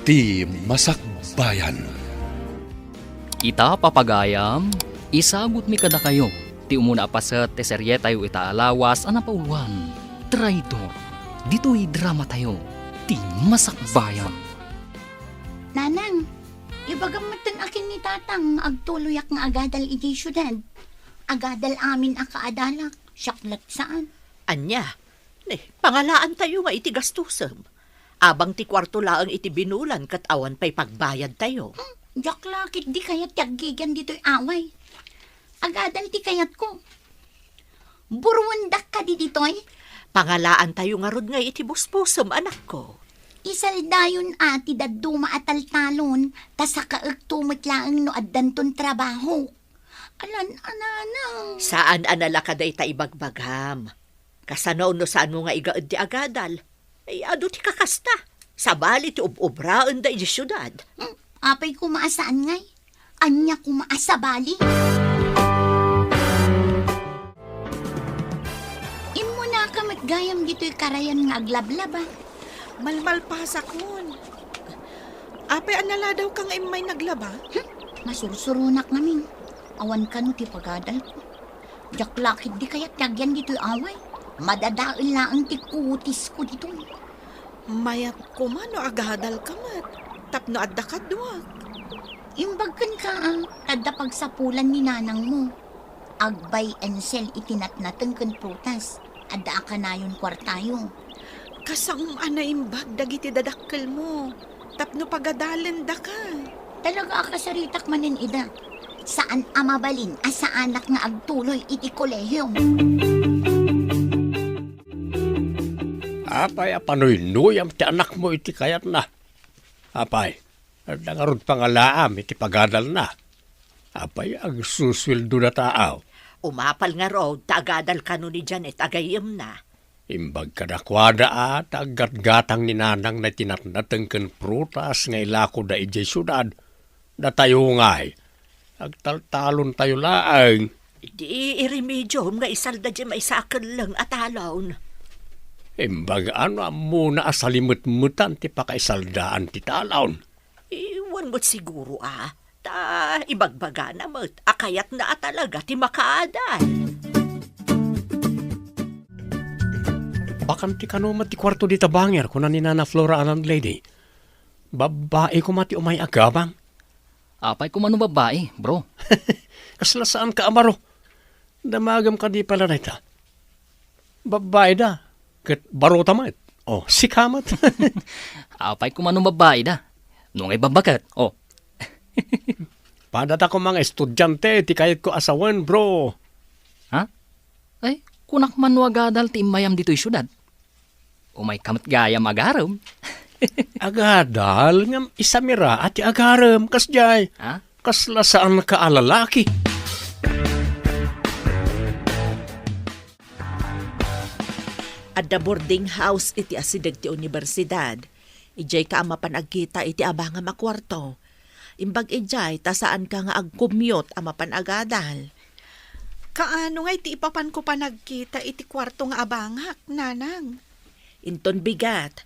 Ti Masakbayan. Ita papagayam, isagot mi kada kayo. Ti umuna pa sa teserye tayo itaalawas anapauluan. Traidor, dito'y drama tayo. Ti Masakbayan. Nanang, ibagamatan akin ni tatang agtuloyak nga agadal iti syudad. Agadal amin akaadalak, syaklat saan. Anya, pangalaan tayo nga iti gastusem. Abang ti kwarto laang iti binulan kat awan pa'y pagbayad tayo. Jak lakit di kayat taggigan dito'y away. Agadal ti kayat ko. Burwandak ka di dito'y. Pangalaan tayo nga rod nga iti buspusem, anak ko. Isaldayon ati daduma ataltalon, tasakaag tumit laang no addanton trabaho. Alan, ananang. Saan anala ka day ta ibagbagam? Kasano no saan mo nga igaad ti agadal? Ay ado ti kakasta. Sa bali ti ubraan da iti syudad. Apay kumaasaan ngay. Anya kumaasa bali. Imo na kamat gayam dito'y karayan nga aglablaba. Malmalpasak nun. Apay anala daw kang imay naglaba? Masursurunak namin. Awan ka no ti pagadal ko. Jaklakid di kaya't yagyan dito'y away. Madadail laang ti kutis ko dito. Mayat ko man o agadal ka mat. Tapno adda ka duwag. Imbagkan ka kada pagsapulan ni nanang mo. Agbay and sell itinatnateng kan prutas. Adda ka na yun kwartayo. Kasang anaimbag dagiti dadakkel mo. Tapno pagadalan da ka. Talaga akasaritak manin ida. Saan amabalin asa anak nga agtuloy iti kolehyo. Apay, apanoy-nuyam ti anak mo iti kayat na. Apay, nangarod pangalaam iti pagadal na. Apay, ang suswildo na taaw. Umapal nga raw, tagadal ka no ni Janet, agayim na. Imbag ka na kwada at aggat-gatang ni nanang na tinatnateng ken prutas nga ilako da ijay syudad. Da tayo ngay. Agtaltalon tayo laang. Di iremedyo nga isalda di maisakan lang at alawn. Imbag ano muna asalimut-mutan ti pakaisaldaan ti talaon. Iwan mo't siguro Ta ibagbaga na mo't akayat na talaga ti makaadal. Bakan ti kanumat ti kwarto di tabanger kuna ni Nana Flora anang lady. Babae ko mati umay agabang. Apay kumano babae, bro. Kasla saan ka amaro? Damagam ka di pala na ita. Babae da. Kat barota mat. O, sikamat. Apay kumano babae da. Nungay babakat, oh. Padata ko mga estudyante, ti kayat ko asawan, bro. Ha? Ay, kunak man wagadal ti imayam dito'y syudad. Umay kamat gayam agaram. Agadal, ngam isamira at ti agaram, kasjay. Ha? Kasla saan ka alalaki. Adda boarding house iti asidag ti universidad. Ijay ka ama panagkita iti abanga makwarto. Imbag ijay, ta saan ka nga agkumyot ama panagadal. Kaano nga iti ipapan ko pa nagkita iti kwarto nga abangak, nanang? Inton bigat.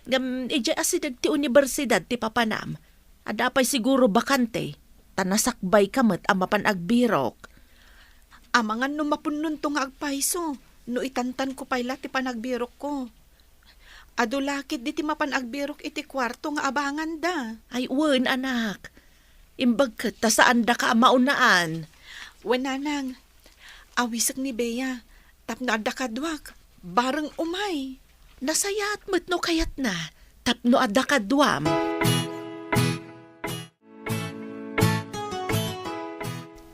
Ngam ijay asidag ti universidad ti papanam. Adapay siguro bakante. Tanasakbay kamet ama panagbirok. Amangan no mapunnon to nga agpaiso. No itantan ko payla ti panagbirok ko. Adulakit di ti mapanagbirok iti kwarto nga abangan da. Ay wen anak. Imbag ket ta saan da ka maunaan. Wenanang, awisak ni Bea. Tapno adda kadwak. Bareng umay. Nasayat met no kayat na. Tapno adda kadwam.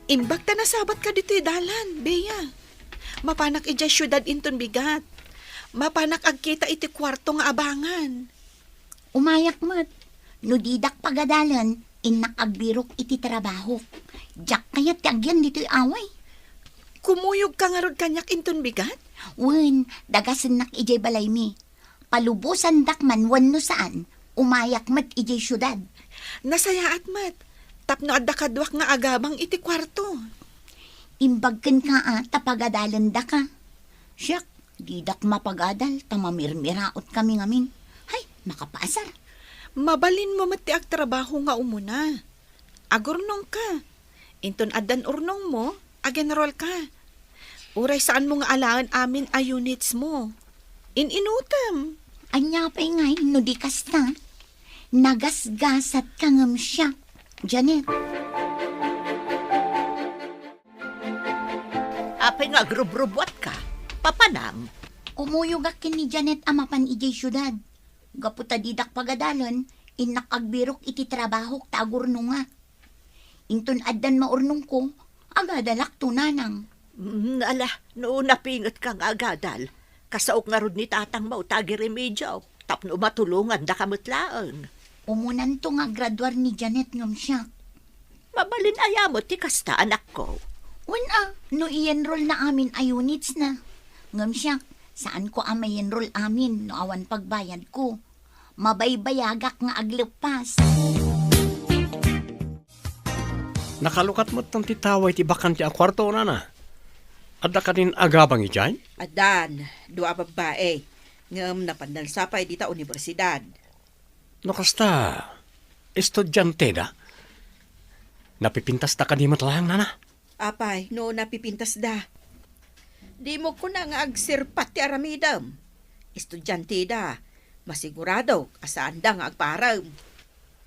Imbag ta nasabat ka dito dalan, Bea. Mapanak ijay syudad inton bigat. Mapanak agkita iti kwarto nga abangan. Umayak mat. No didak pagadalan, inak agbirok iti trabaho. Jak kayat yagyan dito'y away. Kumuyog ka nga rod kanyak inton bigat? Wen, dagasan nak ijay balay mi. Palubusan dakman wan no saan. Umayak mat ijay syudad. Nasayaat mat. Tapno adda kadwak nga agabang iti kwarto. Imbagken ka tapagadalan da ka. Siyak, didak mapagadal, tamamirmiraot kami ngamin. Hay, makapasar. Mabalin mo mati ag trabaho nga umuna. Agurnong ka. Inton adan urnong mo, agenrol ka. Uray saan mo nga alaan amin a units mo. Inutam. Anya pa'y ngay, no di kasta. Nagasgasat ka ngam siya. Janet, Apay nga grubrubwat ka. Papanam. umuyog akin ni Janet amapan ijay syudad. Gaputa didak pagadalon, inakagbirok iti trabaho tagurno nga. Inton addan maurnong ko, agadalak tunanang. Ala, noon napingat kang agadal. Kasaok nga rod ni tatang mo, tagi remedyo. Tapno matulungan da kamutlaang. Umunan to nga graduar ni Janet ngam siya. Mabalin ayamo ti kasta anak ko. Wana, no i-enroll na amin a units na. Ngam siya, saan ko amay enroll amin no awan pagbayad ko. Mabaybayagak nga aglepas. Nakalukat mo tang titaway ti bakan ti akwarto na na. Adda ka din agabang ijay? Adan, dua babae. Ngam napandansapay dita universidad. No kasta, estudyante da. Napipintas ta ka di matlayang na na. Apay, no napipintas da. Di mo ko na nga agsirpat ti aramidam. Estudyante da. Masigurado, asaan da nga agparam.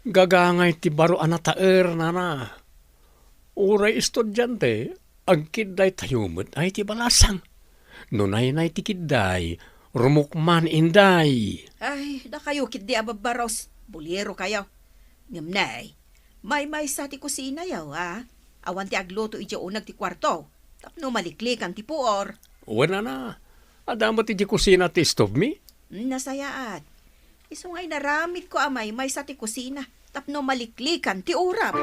Gagangay ti baro anataer na na. Uray estudyante, ang kiday tayumot ay ti balasang. Nunay na ti kiday, rumukman inday. Ay, da kayo kit di ababaros. Buliero kayo. Ngamnay, may sa ti kusina yaw, ha? Awan ti agluto iti unag ti kwarto. Tapno maliklik ang ti puor. Wala na. Adamo ti di kusina ti stove mi? Nasayaat. Isungay naramit ko amay may sa ti kusina. Tapno maliklikan ti uram.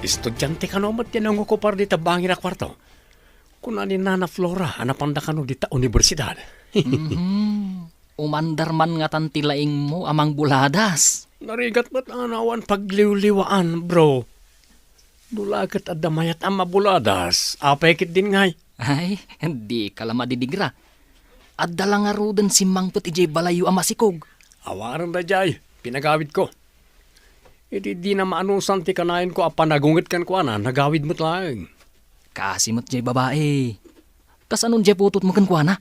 Estudyante ka naman tinango ko par di tabangin na kwarto. Kung anin na Flora, anapanda ka no di ta universidad. Umandar man nga tantilaing mo amang buladas. Narigat ba't anawan pagliwliwaan, bro? Dulagat at damayat ang mabuladas. Apekit din ngay. Ay, hindi ka lang madidigra. At dala nga rodan si Mangput ijay balayo ang masikog. Awaran da jay, pinagawid ko. Iti di na maanusan ti kanayin ko apanagungit kan ko ana, nagawid mo't lang. Kasi mo't jay babae. Kasanon jay putot mo kan kwa na?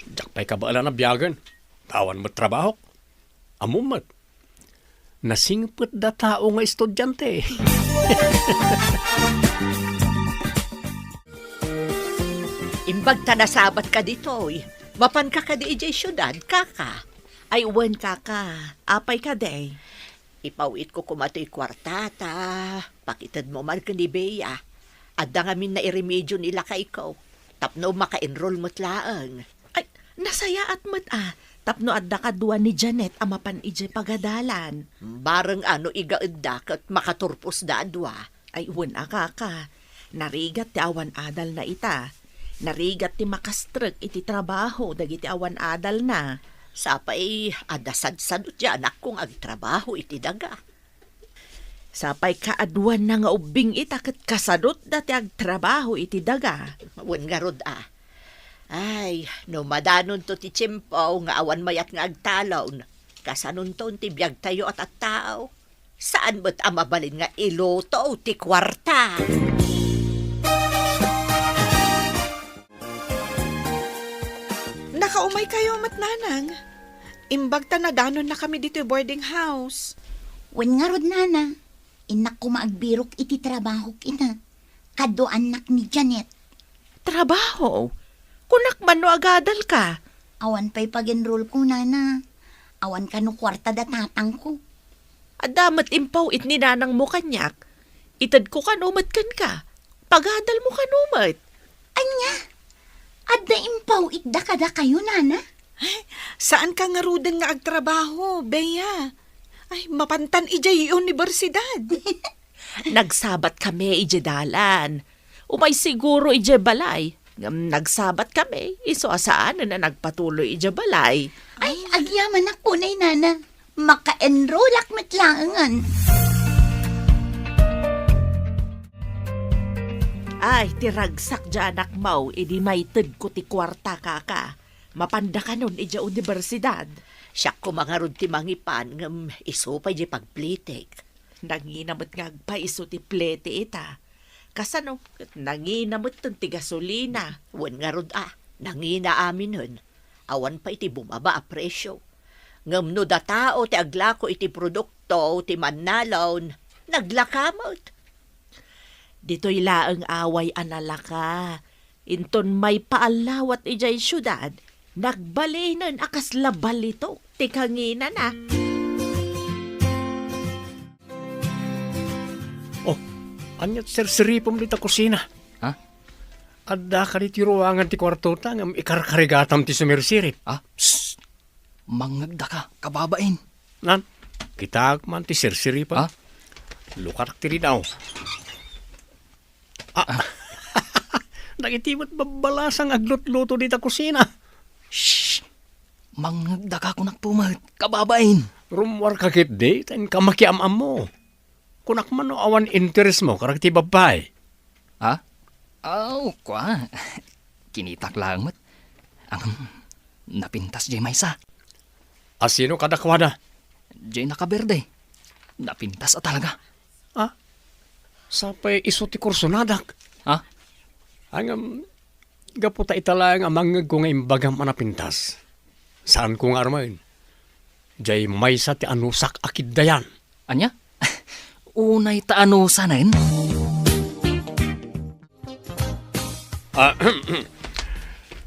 Jakpay ka ba ala na biyagan? Tawan mo't trabaho? Amumat. Nasingput da tao nga estudyante. Imbag ta nasabat ka ditoy. Mapan ka di ijay syudad, kaka. Ay, wen kaka. Apay ka day. Ipawit ko kumatoy kwartata. Pakitad mo man ka ni Bea. Adda ngamin na iremedyo nila ka ikaw. Tapno maka-enroll mo't laang. Ay, nasaya at mo't Tapno adda ka duwan ni Janet amapan ijay pagadalan. Bareng ano igaedda kat makaturpos da adwa. Ay, wen kaka. Narigat ti awan adal na ita. Narigat ti makastrek iti trabaho dagiti awan adal na. Sapay adasad-sadot dyan akong agtrabaho iti daga. Sapay kaaduan na nga ubing ita kat kasadot dati agtrabaho iti daga. Wan nga rod Ay, no madanon to ti tiyempo nga awan mayat nga agtalon. Kasanon to ti biyag tayo at tao. Saan ba't amabalin nga iloto ti kwarta? Nakaumay kayo matnanang. Imbag ta na danon na kami dito boarding house. Wen nga rod nana, inak ko maagbirok iti trabaho ina. Kado anak ni Janet. Trabaho? Kunak man no agadal ka. Awan pa'y pag-enroll ko nana. Awan ka no kwarta da tatang ko. Adamat impaw it ni nanang mo kanyak. Itad ko kanumat kan ka. Pagadal mo kanumat. Anya, adda impaw itda kada kayo nana. Saan ka nga ruden nga agtrabaho, Bea? Ay, mapantan ijay universidad. Nagsabat kami ijedalan. Umay siguro ije balay. Nagsabat kami. Iso asaan na nagpatuloy ije balay. Ay, agyaman ako na nana. Maka-enroll akmat langan. Ay, tiragsak dyan anak mau. Idi may ted ko ti kwarta kaka. Mapanda ka nun ija universidad. Siya ko mga rod ti mangipan ngam iso pa di pagplitik. Nanginamot nga agpa iso ti plete ita. Kasano, nanginamot ton ti gasolina. Wan nga rod nangina amin nun. Awan pa iti bumaba a presyo. Ngam no da tao ti aglako iti produkto ti mannalon. Naglakamot. Dito'y laang away analaka. Inton may paalawat ijay syudad. Nagbalinan akas labal ito. Tikangina na. Oh, anyat sersiripom dita kusina. Ha? Adda ka di ti ruangan ti kwarto ta ngam ikarkarigatam ti sumirsirip. Psst! Mangagda ka, kababain. Nan, kita man ti sirsiripa. Ha? Lukarak ti daw. Nagitimot babalasang aglot-luto dita kusina. Shh! Mangagda ka kunak pumat, kababain. Rumwar ka kit di, tan kamakiam-am mo. Kunak man no awan interest mo, karak ti babay. Ha? Kwa. Kinitak lang mat. Ang napintas jay maysa. Asino kadakwada? Jay nakaberde. Napintas talaga. Sapay iso ti kursunadak. Ha? Ang gaputa italang amang ko nga imbagam anapintas. Saan ko nga armain? Jay maysa ti anusak akid dayan. Anya? Unay taano sanain?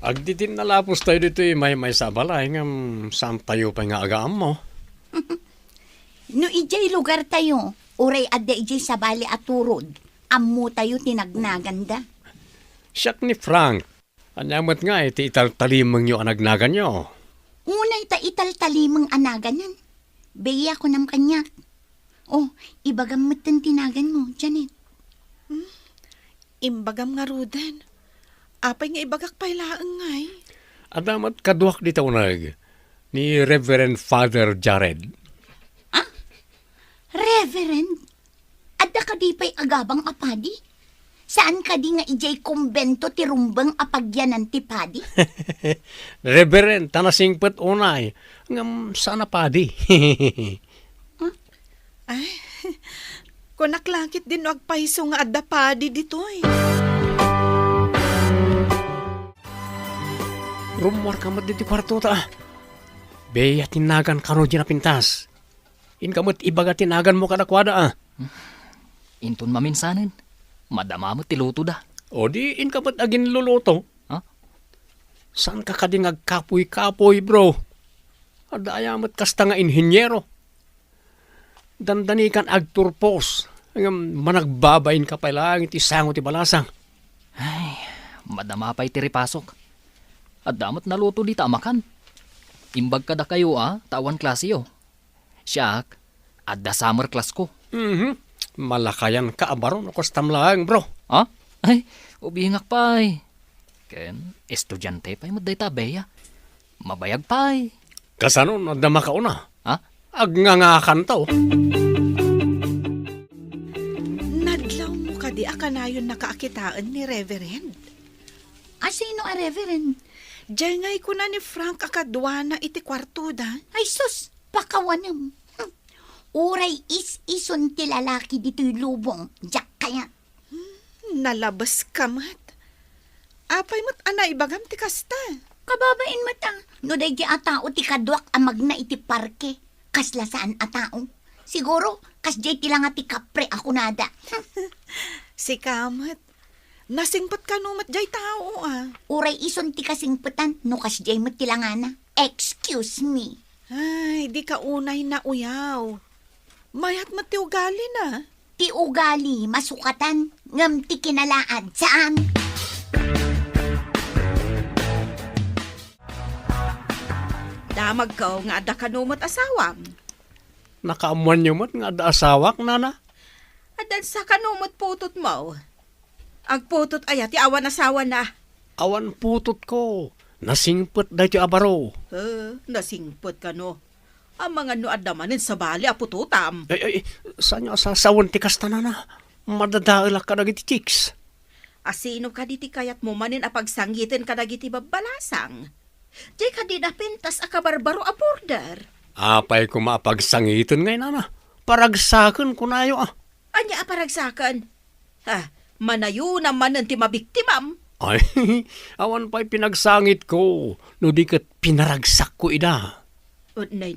Agditin na lapos tayo dito may sabalay ngam saan tayo pa nga agaam mo. No ijay lugar tayo, uray adda ijay sa bali at turod. Ammo tayo tinagnaganda. Siyak ni Frank. Anyamat nga ti italtalimang nyo anagnagan nyo. Unay ta italtalimang anaganan. Beya ko nam kanyak. Oh, ibagam mo't tinagan mo, Janet. Imbagam nga rudan. Apay nga ibagak pailaang ngay. Adamat kaduak dito unag ni Reverend Father Jared. Reverend, adda ka di pa'y agabang apadi? Saan ka di nga ijay kumbento ti rumbang apagyanan ti padi? Reverend, tanasingpet unay. Ngam sana padi. Ay, kunaklakit din no agpahiso nga adda padi ditoy. Rumwar ka mat dito kwarto ta. Beya tinagan kano dyan na pintas. In kamot ibaga tinagan mo kadakwada Inton maminsanin. Madama mo tiluto da. O di in kamot agin luluto. Ha? Saan ka kading agkapoy-kapoy bro? Adaya mo't kasta nga inhinyero. Dandani kan agturpos. Ang managbabain ka pa lang iti sango ti balasang. Ay, madama pa'y tiripasok. At damat naluto di tamakan. Imbag kada kayo tawan klase yo. Siyak, adda summer class ko. Malakayan ka abaron o kastam lang bro. Ha? Ay, ubingak pa'y. Ken, estudyante pa'y maday tabeya. Mabayag pa'y. Kasano nadama ka una? Ha? Agngangakan to. Nadlaw mo ka di akanayon nakaakitaan ni Reverend. Sino a Reverend? Diyan ngay ko na ni Frank akadwana iti kwarto da. Ay sus, pakawanam. Uray is-ison ti lalaki dito'y lubong. Jack kaya. Nalabas ka mat. Apay mat ana ibagam ti kasta. Kababain mata. No day di atao ti kadwak amag na iti parke. Kasla saan atao. Siguro, kas jay ti lang ti kapre ako nada. Si kamat. Nasingpat ka no mat jay tao Uray ison ti kasingputan no kas jay mo tilangana. Excuse me. Ay, di ka unay na uyaw. Mayat mat ti ugali na. Ti ugali masukatan ngam ti kinalaad saan. Damag ka nga adda kanumot asawam. Nakaamuan nyo mo't nga da asawak nana. Adan sa kanumot putot mo. Agputot aya ti awan asawa na. Awan putot ko. Nasingpet da ti abaro. Nasingpot ka no. Ang mga no adamanin sa bali apututam. Ay, saan nyo asasawan ti kasta nana? Madadailak ka nagiti chicks. Asino ka diti kayat mo manin apagsangitin ka dagiti babalasang. Jay ka di na pintas a kabarbaro a border. Apay ko mapagsangiton ngay nana. Paragsakan ko na ah. Anya aparagsakan. Ha, manayo naman ang timabiktimam. Ay, awan pa'y pinagsangit ko. No di kat pinaragsak ko ida. O, nay.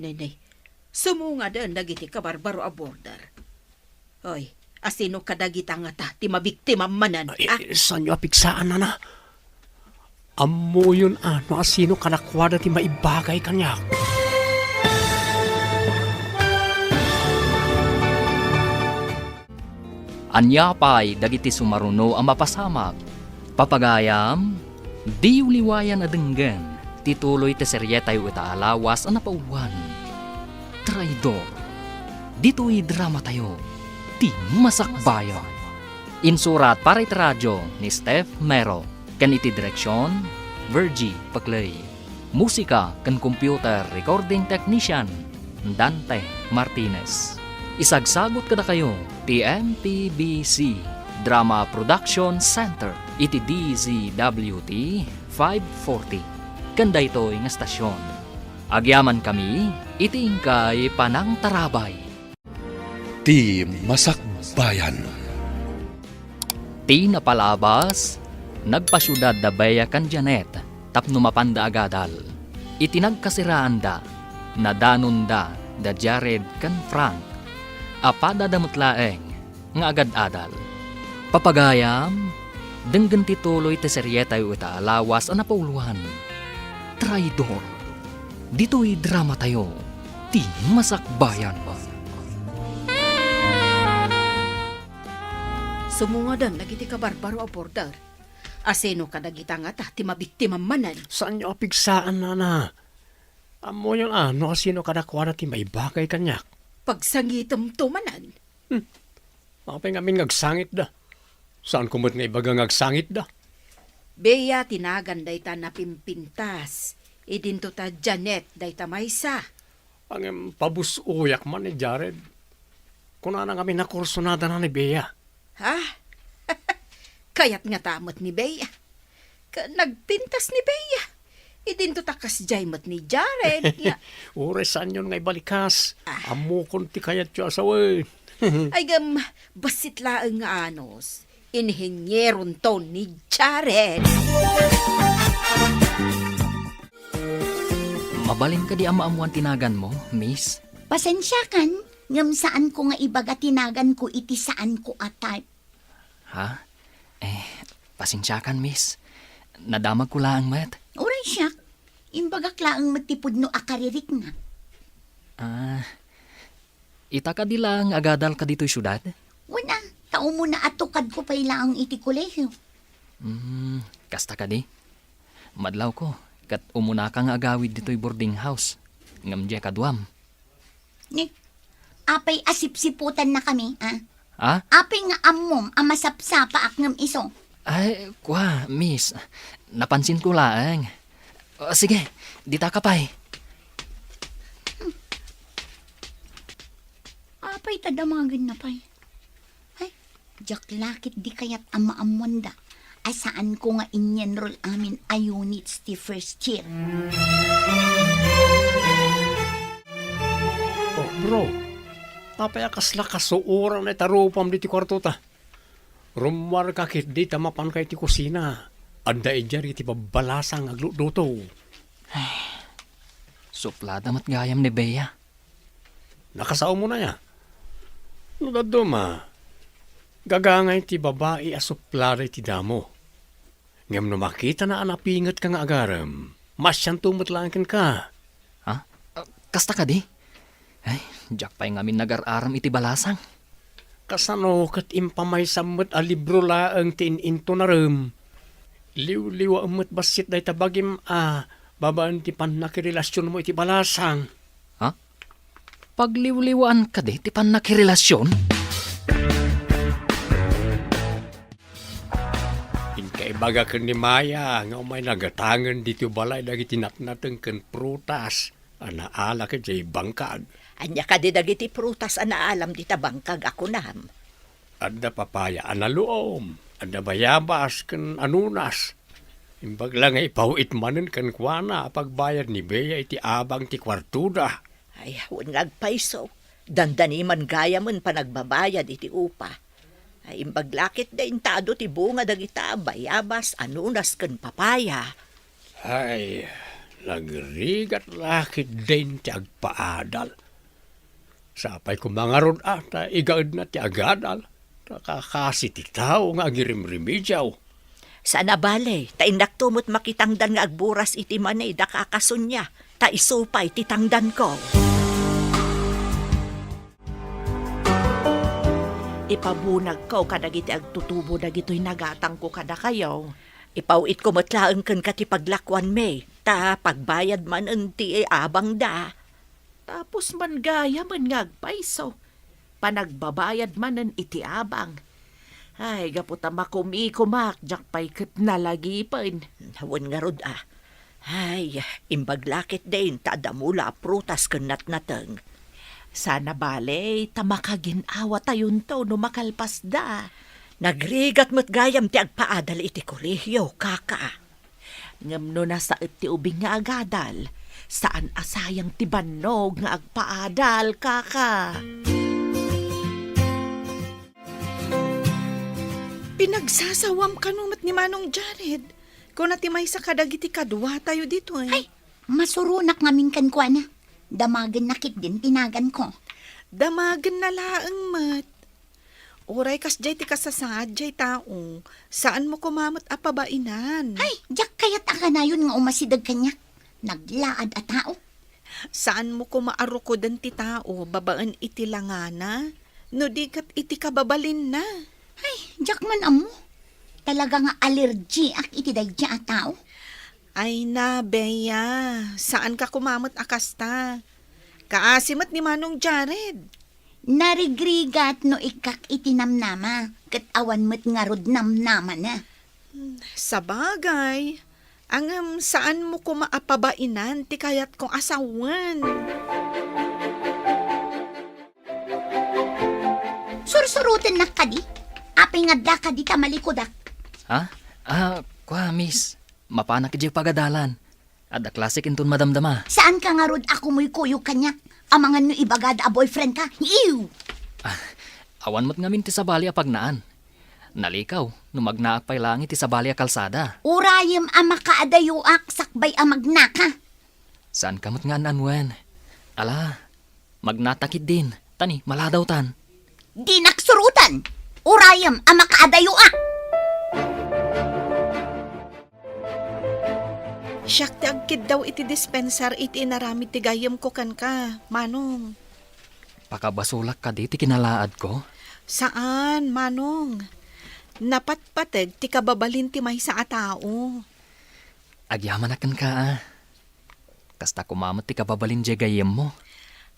Sumunga din dagiti kabarbaro a border. Oy, asino kadagita nga ta, timabiktimam manan. Ay, Ah, saan nyo apiksaan na? Amo yun ano, asino kanakwada ti maibagay kanyak. Anya pa'y dagiti sumaruno ang mapasamak. Papagayam, di uliwayan na denggan, tituloy te serye tayo itaalawas ang napauwan. Traidor, dito'y drama tayo, ti masakbayan. Insurat para iti radyo ni Steph Mero, kan iti direksyon, Virgie Paclay. Musika kan computer recording technician, Dante Martinez. Isagsagot kada kayo, TMPBC Drama Production Center, iti DZWT 540. Kanda ito'y nga stasyon. Agyaman kami, iti ingkay Panang Tarabay. Ti Masakbayan. Ti napalabas, nagpasyudad da baya kan Janet, tapno mapanda agadal. Iti nagkasiraan da, nadanon da Jared kan Frank. Apada damutlaeng, nga agad-adal. Papagayam, denggan tituloy te serye tayo itaalawas ang napauluhan. Traidor, dito'y drama tayo, ti masakbayan ba? sumunga din dagiti kabarbaro a border. Asino kadagita nga ta, timabiktimam manan. Saan nyo apiksaan na? Amo yun ano, asino kanakwada ti maibagay kanyak. Pagsangitam to manan. Apay ngamin ngagsangit da. Saan kumot nga ibaga ngagsangit da? Beya tinagan day ta napimpintas. Idinto ta Janet day ta maysa. Ang pabusuyak man ni Jared. Kuna na kami nakursunada na ni Bea. Ha? Kayat nga tamot ni Beya. Nagpintas ni Beya. Idinto ta kasjaymat ni Jared. Ya. Ure saan yun nga ibalikas. Amo konti kayat yung asawin. Ay basit laeng nga anos. Inhenyeron to ni Jared. Mabalin ka di ama-amuan tinagan mo, miss? Pasensya kan, ngam saan ko nga ibaga tinagan ko iti saan ko atay. Ha? Pasensyakan, miss. Nadamag ko lang, met. Uray siya, imbagak laang matipod no akaririk na. Ita ka di lang agadal ka dito'y syudad? Wala, tao mo na atukad ko pa ilaang iti kolehyo. Kasta ka di. Madlaw ko, kat umuna ka nga agawid dito'y boarding house. Ngam dya kadwam. Ni, apay asipsiputan na kami, ah? Ha? Apay nga amom, amasapsapa akngam iso. Ay, kwa, miss. Napansin ko lang. Sige, dita ka pa'y. Apay tadamagin na pa'y. Ay, jaklakit di kaya't ama-amwanda. Asaan ko nga inyenroll amin a units ti first year. Oh, bro. Apay akasla kasuoran na tarupam di ti kwarto ta. Rumwar kakit di tamapan kay ti kusina. Anda ijari ti babalasang agluto. Suplada mat gayam ni Bea. Nakasao mo na ya. Nudado ma. Gagangay ti babae asuplari ti damo. Ngam no makita na anapingat ka nga agaram. Masyan tumutlaangkin ka. Ha? Kasta ka di? Ay, jak pa'y ngamin nag-araram iti balasang. Kasano kat impamay samot a libro laang tiininto na rum. Liw-liwa amot basit day tabagim babaan ti panakirelasyon mo iti balasang. Ha? Pagliwliwaan ka di, ti pan nakirelasyon? Inkaibaga ka ni Maya nga umay nagatangan dito balay dagi tinatnateng ken prutas. Anaala ka jay bangkag. Anya ka di dagiti prutas anaalam di tabangkag ako nam. Adda papaya analuom. Adda bayabas ken anunas. Imbag lang nga ipauit manen kan kuana pagbayad ni Bea iti abang ti kwartuda. Ay, huwag nagpaiso. Dandani man gaya man panagbabayad iti upa. Ay, imbaglakit da intado ti bunga dagita bayabas anunas ken papaya. Ay, nagrigat lakit din ti agpaadal. Sapay kumangarod ata, igaad na ti agadal. Kakasi ti tao nga agirimrimidyaw. Sana bale, ta indak tumot makitangdan nga agburas iti manay da kakasunya. Ta isupay ti tangdan ko. Ipabunag ko kadagiti agtutubo dagito'y nagatang ko kada kayo. Ipauit ko matlaang kan kati paglakwan me. Ta pagbayad man enti abang da. Tapos man gaya man ngagpaiso. Panagbabayad man ang iti abang. Ay, gaputa makumi-kumak, jakpay kat nalagipan. Hawan nga rod Ay, imbaglakit din, tadamula prutas kanat natang. Sana bale, tamakaginawa tayon to no makalpas da. Nagrigat mo't gayam ti agpaadal iti kolehiyo, kaka. Ngamno na sa iti ubing nga agadal, saan asayang ti bannog nga agpaadal, kaka. Pinagsasawam ka numat ni Manong Jared. Kung natimay sa kadagiti kadwa tayo dito eh. Ay, masurunak ngamin kan kwa na. Damagan nakit din tinagan ko. Damagan na laang mat. Uray kas jay ti kasasad jay tao. Saan mo kumamot apabainan? Ay, jak kayat akanayon nga umasidag kanya. Naglaad a tao. Saan mo kumaarukodan ti tao? Babaan iti langana? No di kat iti kababalin na. Ay, jak man amo. Talaga nga allergy ak iti dayja a tao. Ay na, Bea. Saan ka kumamot akasta? Kaasimat ni Manong Jared. Narigrigat no ikak itinamnama. Kat awan mo't nga rod namnama na. Sa bagay, ang saan mo kumaapabainan ti kayat kong asawan? Sursurutin na kadi. Apay nga da kadi ta malikodak. Ha? Kwa, miss. Mapanak iti pagadalan. At klasik inton madamdama. Saan ka nga rod ako mo'y kuyog kanya? Amangan no ibagad a boyfriend ka? Ew! Awan mo't ngamin ti sabali a pagnaan. Nalikaw, numagnaak pay langit ti sabali a kalsada. Urayem a makaadayuak sakbay a magnaka. Saan kamot nga nanwen? Ala, magnatakid din. Tani, maladaw tan. Di naksurutan. Urayem a makaadayuak. Siyak ti agkid daw iti dispensar iti inaramid ti gayam ko kan ka, Manong. Pakabasulak ka di ti kinalaad ko. Saan, Manong? Napatpateg ti kababalin ti may sa atao. Agyamanakan ka Kasta kumamot ti kababalin di gayem mo.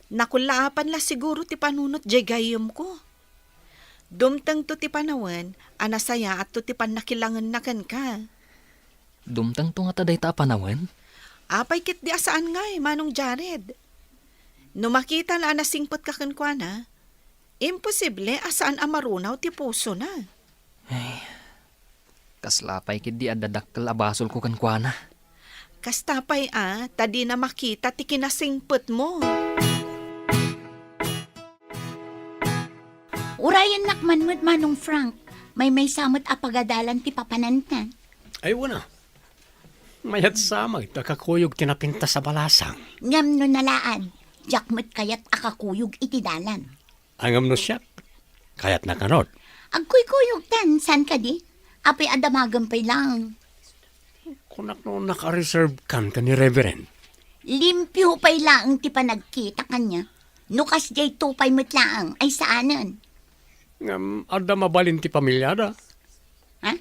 Nakulaapan la siguro ti panunot di gayam ko. Dumtang to ti panawan, anasaya at to ti panakilangan na kan ka. Dumtang to nga taday ta panawen. Apay kit di asaan nga Manong Jared. No makita na anasingpot ka kankwana, imposible asaan amarunaw ti puso na. Kaslapay kid di adadakkel abasol ko kankwana. Kastapay tadi na makita ti kinasingpot mo. Urayan nakman mo't Manong Frank. May samot a pagadalan ti papananta. Ay, wala. Mayat samay, takakuyog tinapinta sa balasang. Ngam no nalaan. Jak mo't kayat akakuyog iti dalan. Angam no siya, kayat nakanod. Agkuy-kuyog tan, san ka di? Apay adamagam pay lang. Kunak no naka-reserve kan ni Reverend. Limpyo pay lang ti panagkita kanya. Nukas jay tupay mo't lang ay saanan. Ngam, ada mabalin ti pamilyada. Ha?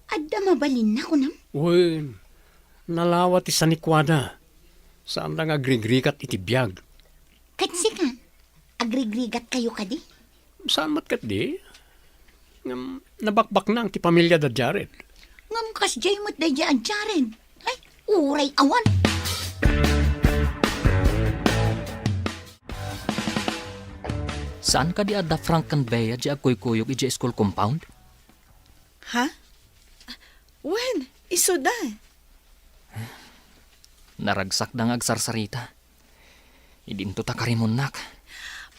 Adda mabalin na ko nam? Uy, nalawa ti sanikwana. Saan lang agrigrikat iti biyag. Katsi ka. Agrigrigat kayo ka di? Saan matkat di? Ngam, nabakbak na ang ti pamilya da Jared. Ngam kas jay mo't da dyan Jared. Ay, uray awan. Saan ka di adda Frank kan Bea di agkuy-kuyog iti school compound? Ha? Wen, Iso da. Naragsak dang agsarsarita. Idinto ta karimon nak.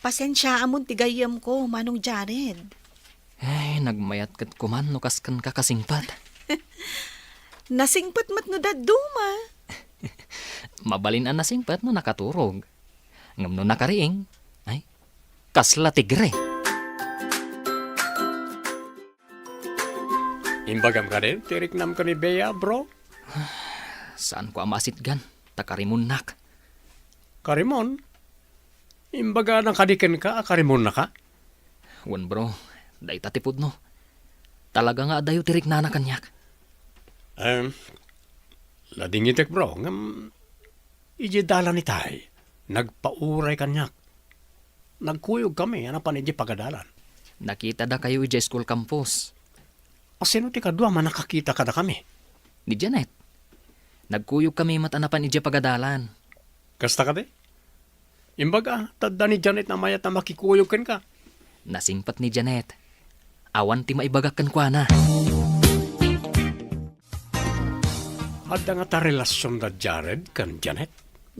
Pasensya amon tigayam ko, Manong Jared. Ay, nagmayat kat kuman no kaskan kakasingpat. Nasingpat mat no daduma. Mabalin ang nasingpat no nakaturog. Ngam no nakariing. Ay, kasla tigre. Imbagam ka rin, tirik nam ka ni Bea, bro. Saan ko amasit gan? Takarimun nak. Karimon, imbaga nang kadiken ka, karimon na ka. Wan bro, day tatipod no. Talaga nga dayo tirik na kanyak. Ladingitek bro, ngam ijidala ni tay. Nagpauray kanyak. Nagkuyog kami, anapan iji pagadalan. Nakita da kayo ija school campus. Asino ti kadwa man nakakita kada kami. Ni Janet. Nagkuyog kami matanapan ija pagadalan. Kasta ka de? Imbaga, tadda ni Janet na mayat na makikuyog ken ka. Nasingpat ni Janet. Awan ti maibagakan kwa na. Adda nga ta relasyon da Jared kan Janet.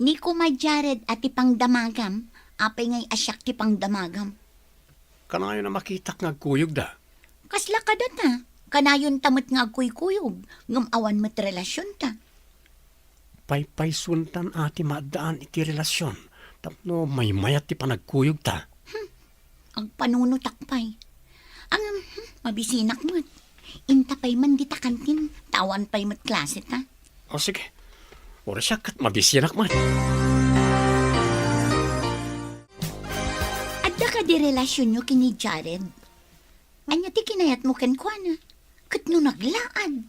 Ni ko ma Jared at ipang damagam, apay ngay asyak ti pang damagam. Kanayo na makitak nga kuyog da. Kasla ka na, kanayon tamat nga kuy-kuyog, ngam awan mat relasyon ta. Paypay suntan ati maadaan iti relasyon. Tapno may mayat ti panagkuyog ta. Ang panunutakpay. Ang mabisinak mo't. Intapay man di ta kantin, tawan pay mo't klase ta. O sige, ora siya kat mabisinak man. Adda ka di relasyon nyo kini Jared. Anya ti kinayat mo ken kuana. Kat no naglaan.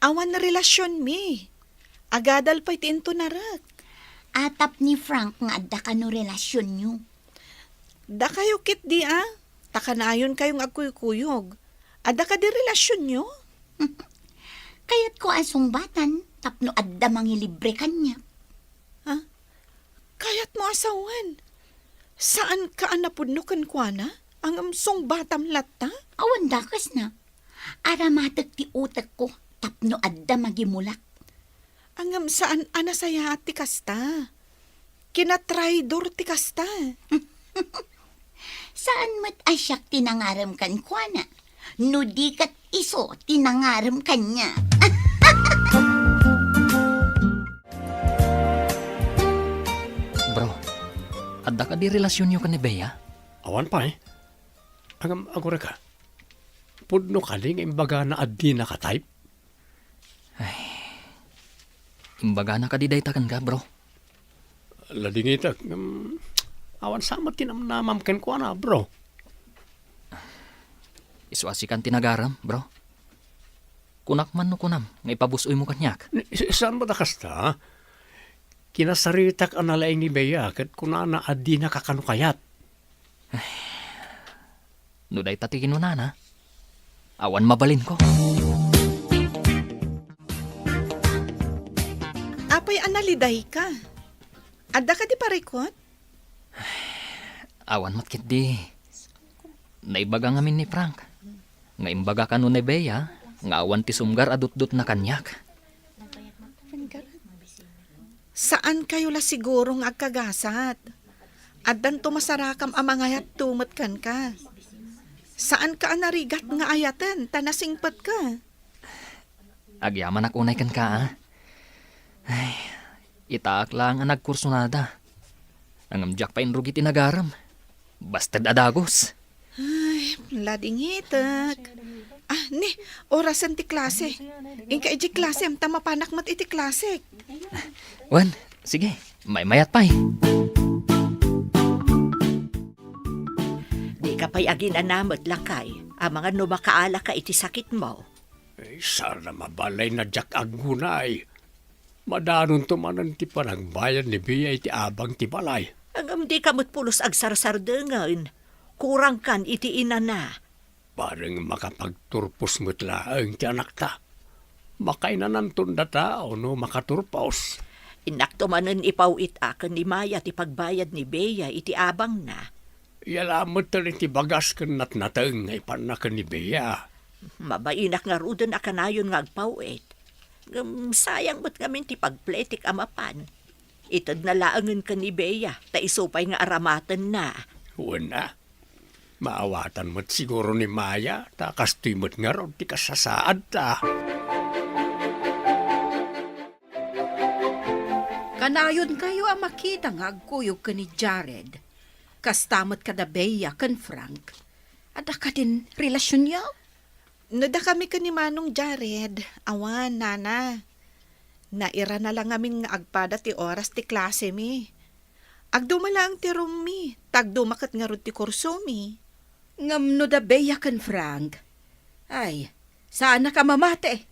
Awan na relasyon mi. Agadal pa'y tinto narak. Atap ni Frank nga adda ka no relasyon nyo. Da kayo kit di Takanayon kayong agkuyog. Ada ka di relasyon nyo? Kayat ko asong batan, tapno adda mangilibre kanya. Kayat mo asawan. Saan ka anapudno kan kuana? Ang amsong batam lata? Awan dakas na. Aramatek ti utak ko, tapno adda magimulak. Ang saan anasaya ti kasta? Kinatraidor ti kasta. Saan mat asyak tinangaram kan kuana? No di kat iso tinangaram kanya. Bro, adda ka di relasyon nyo ka ni Bea? Awan pa eh. Ang agora ka. Pudno ka ling imbaga na addi na ka type. Imbaga na kadidaytakan ka, bro. Ladingitak. Awan sama tinamnamam ken ko na bro. Isuasikan tinagaram, bro. Kunak man no kunam, ngay pabusoy mo kanyak. Saan mo kasta? Kinasaritak ang nalaing ni Bea kat kuna na addi na kakanukayat. No day tatikin mo na. Awan mabalin ko. Apay analiday ka. Ada ka di parikot? Awan matkit di. Naibaga ngamin ni Frank. Nga imbaga ka no ni Bea, nga awan ti sumgar adut-dut na kanyak. Saan kayo la sigurong agkagasat? Addan tumasarakam amangayat tumat kan ka. Saan ka anarigat nga ayatan, tanasingpat ka? Agyaman ak unay kan ka, Ay, itaak lang ang nagkursunada. Nangamjak pa inrugi tinagaram. Bastad adagos. Ay, ladingitak. Ni, orasan ti klase. Inka iji klase, am tamapanak mat iti klase. Wan, sige, may mayat pa'y. Di ka pa'y agin anamot lakay. Ang mga numakaala ka iti sakit mo. Sana mabalay na jak agunay. Madanon tumanan ti panagbayan ni Bea iti abang ti balay. Ang di kamot pulos agsarsardengan. Kurang kan iti ina na. Parang makapagturpos mo't laang ti anak ta. Makainan tunda ta o no makaturpos. Inaktumanan ipawit akan ni Maya ti pagbayad ni Bea iti abang na. Yalamot ta rin ti bagas kan natnatang ay panakan ni Bea. Mabainak nga rudon akanayon nga agpawit. Sayang mo't ngamin ti pagpletik amapan. Itad na laangan ka ni Bea, ta isupay nga aramatan na. Wala. Maawatan mo't siguro ni Maya, ta kastoy mo't nga ron ti kasasaad ta. Kanayon kayo ang makita nga agkuyog ka ni Jared. Kastamot ka da Bea kan Frank. Ada ka din relasyon niya? Nada kami ka ni Manong Jared. Awan, nana. Naira na lang amin nga agpada ti oras ti klase mi. Agduma lang ti room mi. Tagdumakat nga ron ti kurso mi. Ngamno da Bea kan Frank. Ay, saan na ka mamate?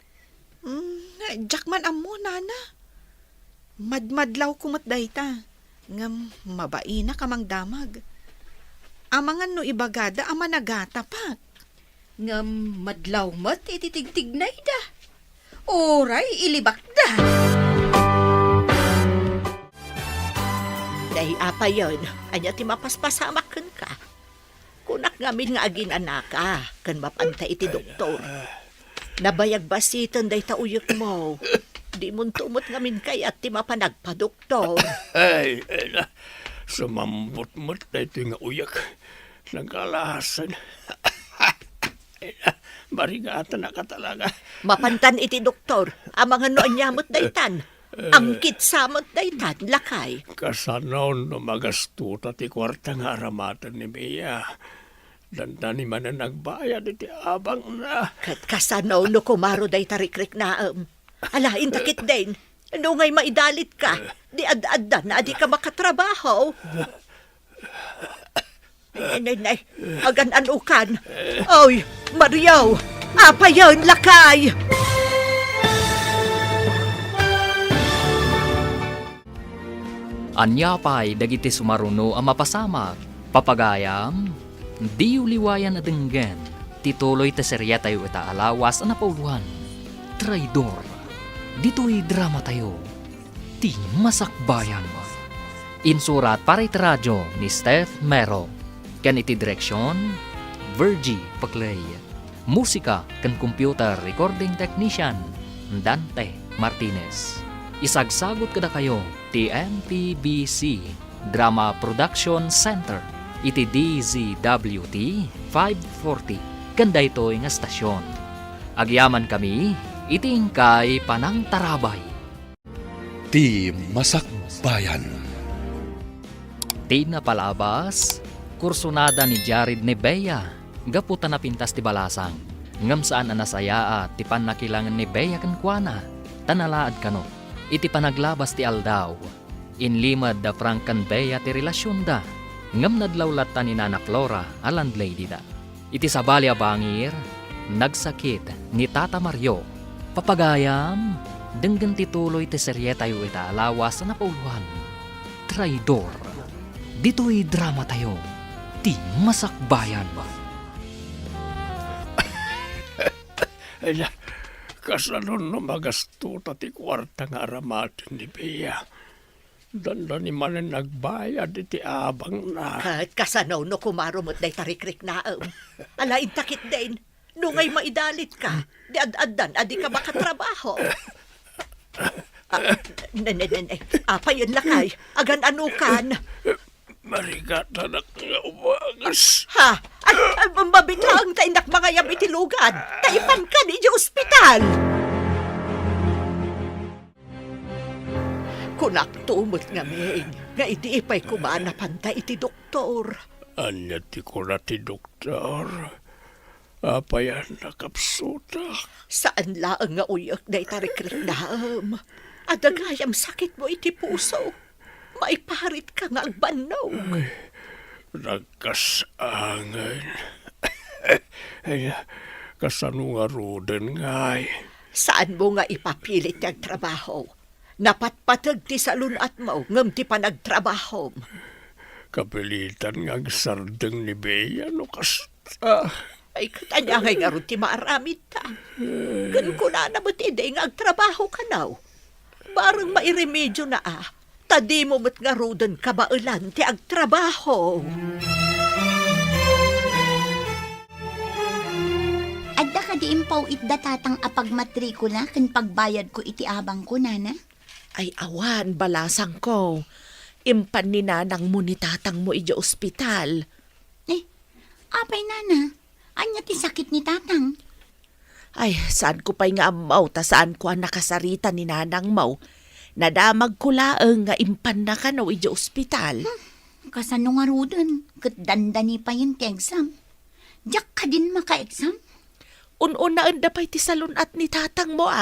Jackman amo, nana. Madmadlaw kumat dayta. Ngam mabaina kamang damag. Amangan no ibagada ama nagata pak. Ngam madlaw mat ititigtignay da. Oray, ilibak da. Dahi apa yon, anya ti mapaspasamakan ka. Kunak ngamin nga agin anaka, kan mapanta iti doktor. Nabayag basitan dahi ta uyok mo. Di mo tumot ngamin kay at ti mapanagpa-doktor. Ay, sumambot mo't na ito nga uyak. Nagkalahasan. Barigatan na ka talaga. Mapantan iti doktor, amang ano anyamot daytan. Angkit samot daytan, lakay. Kasanaw no magastuta ti kwarta nga aramatan ni Mia. Dandani man na nagbayad iti abang na. Kat kasanaw no kumaro day tarikrik naam. Alain takit din. Ano ngay maidalit ka? Di ad-adda na di ka makatrabaho. Nay, agan anukan. Oy, Mariaw, apa yun, lakay? Anyapay dagiti sumaruno ang mapasamak. Papagayam, di uliwayan na denggen. Tituloy ta serya tayo ita alawas ang napauluan. Traidor. Dito'y drama tayo. Ti masakbayan. Insurat para iti radyo ni Steph Mero. Kan iti direksyon, Virgie Paclay. Musika kan computer recording technician, Dante Martinez. Isagsagot kada kayo ti MPBC Drama Production Center. Iti DZWT 540. Kanda ito'y nga stasyon. Agyaman kami, itingkay panang tarabay. Ti Masakbayan. Ti napalabas, kursunada ni Jared ni Bea. Gaputa na pintas ti balasang. Ngam saan anasaya ti panakilangan ni Bea kankwana. Tanalaad kano. Iti panaglabas ti aldaw. Inlimad da Frank kan Bea ti relasyon da. Ngam nadlawlat ta ni Nana Flora a landlady da. Iti sabali a bangir, nagsakit ni Tata Mario. Papagayam, denggan tituloy ti serye tayo ita alawas na napauluan. Traidor. Dito'y drama tayo. Ti masakbayan ba? Ay, kasanon no magastuta ti kwarta nga aramatin ni Bea. Dandani man na nagbayad iti abang na. Kat kasanaw no kumaro mo't day tarikrik naam. Alain takit din. Nungay maidalit ka. Di ad-addan, adi ka makatrabaho. Apa yun lakay? Agan anukan. Marigata na nga umagas. Ha? Mabitang ta indak mga yam itilugan. Taipan ka ni ospital. Kunak tumot nga ming. Nga iti ipay kumanapan ta iti doktor. Anya ti kura ti doktor. Apa yan nakapsuta? Saan laang nga uyak day tarikrik naam? Adagayam sakit mo iti puso. Maiparit ka nga agbanog. Nagkasangan. Ay, kasano nga roden ngay. Saan mo nga ipapilit yung trabaho? Napatpatag ti salunat mo, ngam ti panagtrabaho. Kapilitan nga sardeng ni Bea no kasta. Ay, katanya nga nga rin ti maaramid ta. Ganun ko na mo ti day nga agtrabaho ka now. Barang mairemedyo na tadi mo mat nga roden kabailan ti agtrabaho. Adda ka di impaw itda tatang apag matrikula ken pagbayad ko iti abang ko, nana. Ay awan, balasang ko. Impan ni nanang mo ni tatang mo ija ospital. Eh, apay, nana. Anya ti sakit ni tatang? Ay, saan ko pa'y nga amaw, ta saan ko ang nakasarita ni nanang maw. Nadamag ko laeng nga impan na ka no ija ospital. Kasano nga rudon, kat dandani pa yun ti exam. Diyak ka din maka-exam? Un-una anda pa'y ti salunat ni tatang mo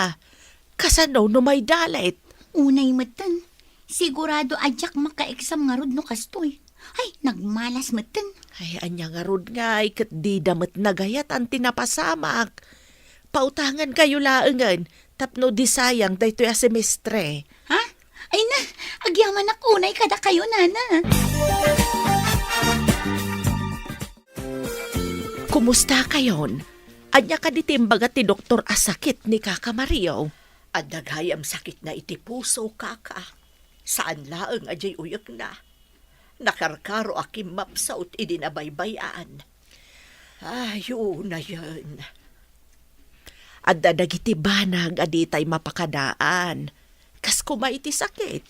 Kasano no may dalit. Unay matan. Sigurado adyak maka-exam nga rod no kastoy. Ay, nagmalas matan. Ay, anya nga rod nga, kat di damat nagayat ang tinapasamak. Pautangan kayo laengan, tapno di sayang dayto ya semestre. Ha? Ay na, agyaman ako unay kada kayo, nana. Kumusta kayon? Anya ka ditimbaga ti Doktor asakit ni Kaka Mario. Adagayam sakit na iti puso, kaka. Saan laeng ajay uyak na. Nakarkaro akim mapsaut idinabaybayan. Ayo na yan. Adda dagiti banag aditay mapakadaan. Kas kuma iti sakit.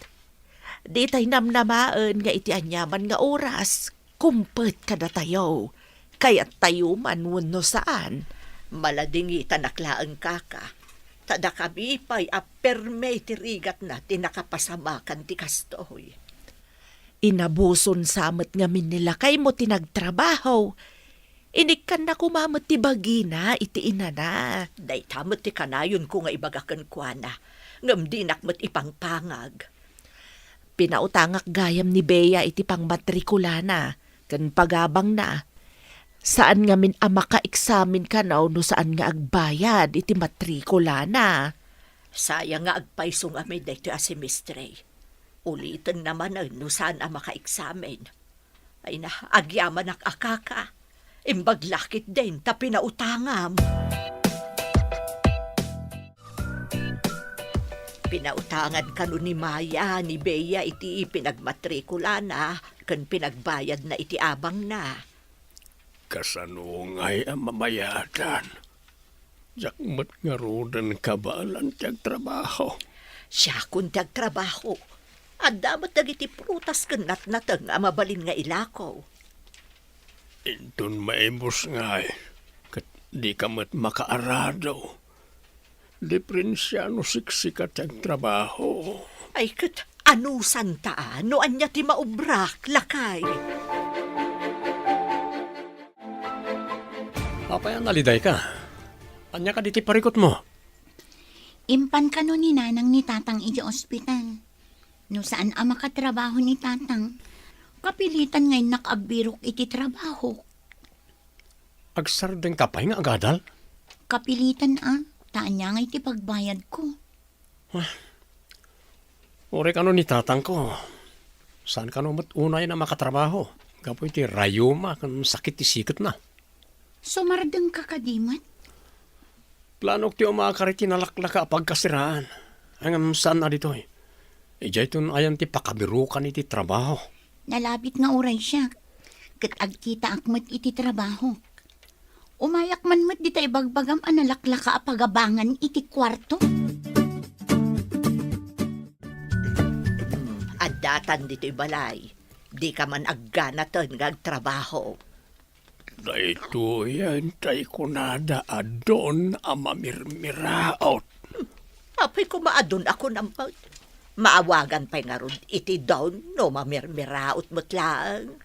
Ditay namnamaan nga iti anyaman nga oras. Kumpet kada tayo. Kaya't tayo man wenno saan. Maladingi tanaklaan, kaka. Tada kami pa'y aperme tirigat na tinakapasamakan ti kastoy. Inabuson samet nga nila kay mo tinagtrabaho. Inikan na kumamot ti bagina iti inana. Day tamot ti kanayon ko nga ibagakan kwa na. Ngam dinakmat ipangpangag. Pinautangak gayam ni Bea iti pangmatrikula na. Kan pagabang na. Saan nga min maka-examine ka no saan nga agbayad iti matrikula na. Sayang nga agpaisong amay dayto a semestre. Ulitin naman no saan maka-examine. Ay na, agyaman akaka. Imbaglakit din ta pinautangam. Pinautangan ka ni Maya, ni Bea iti pinagmatrikula na, kan pinagbayad na iti abang na. Kasano nga'y mamayadan. Jakmat nga rodan kabalan tiyag trabaho. Siya kung trabaho. At dapat dagiti prutas kanat natang mabalin nga ilakaw. Intun maimos nga'y. Kat di ka mat makaarado. Diferensyano siksikat tiyag trabaho. Ay kat ano santa no anya ti maubrak lakay. Apay naliday ka. Anya ka diti parikot mo. Impan ka no ni nanang ni tatang iti ospital. No saan ang makatrabaho ni tatang. Kapilitan ngayon nakagbirok iti trabaho. Agsardeng kapay nga agadal. Kapilitan taan niya nga iti pagbayad ko. Ore ka no ni tatang ko. Saan ka no unay na makatrabaho? Gapoy ti rayuma kan sakit ti sikot na. Sumardeng ka kadimat. Planok ti umakariti nalaklaka pagkasiraan. Ang saan na dito eh. Ijay tun ayan ti pakabirukan iti trabaho. Nalabit nga oray siya. Kat agkita akmat iti trabaho. Umayak man mat di tayo bagbagam analaklaka apagabangan iti kwarto. Addatan dito'y balay. Di ka man agganatan nga agtrabaho. Dahito yan tay kunada adon amamirmiraot. Apay ko maadon ako naman. Maawagan pa'y nga ron iti down no mamirmiraot mo't lang.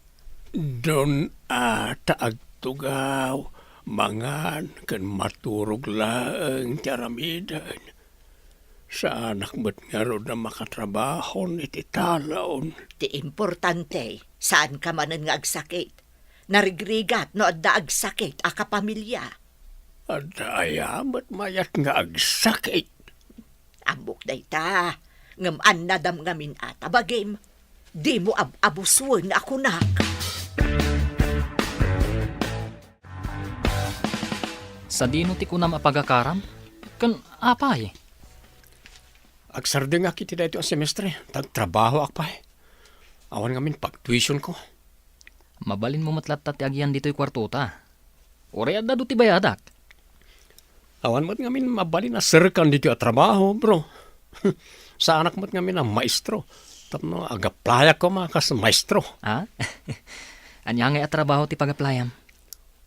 Don taagtugaw, mangan kan maturog laeng tiaramidan. Sa anak mo't nga ron na makatrabahon iti talaon. Ti importante, saan ka manan nga agsakit. Narigrigat no adda agsakit akapamilya. At ayamat mayat nga agsakit. Ambok day ta. Ngam annadam ngamin ata bagim. Di mo abusuan ako nak. Sa dino ti kunam apagakaram? Kan apay? Agsarde nga kiti dito ang semestre. Tagtrabaho akpay. Awan ngamin pag-tuition ko. Mabalin mo matlatat ti agyan dito'y kwartota. Ore adda do ti bayadak. Awan mo't ngamin mabali na sirkan dito at trabaho, bro. Sa anak mo't ngamin na maestro. Tapno, agaplaya ko makas maestro. Ha? Anya nga trabaho ti pagaplayam?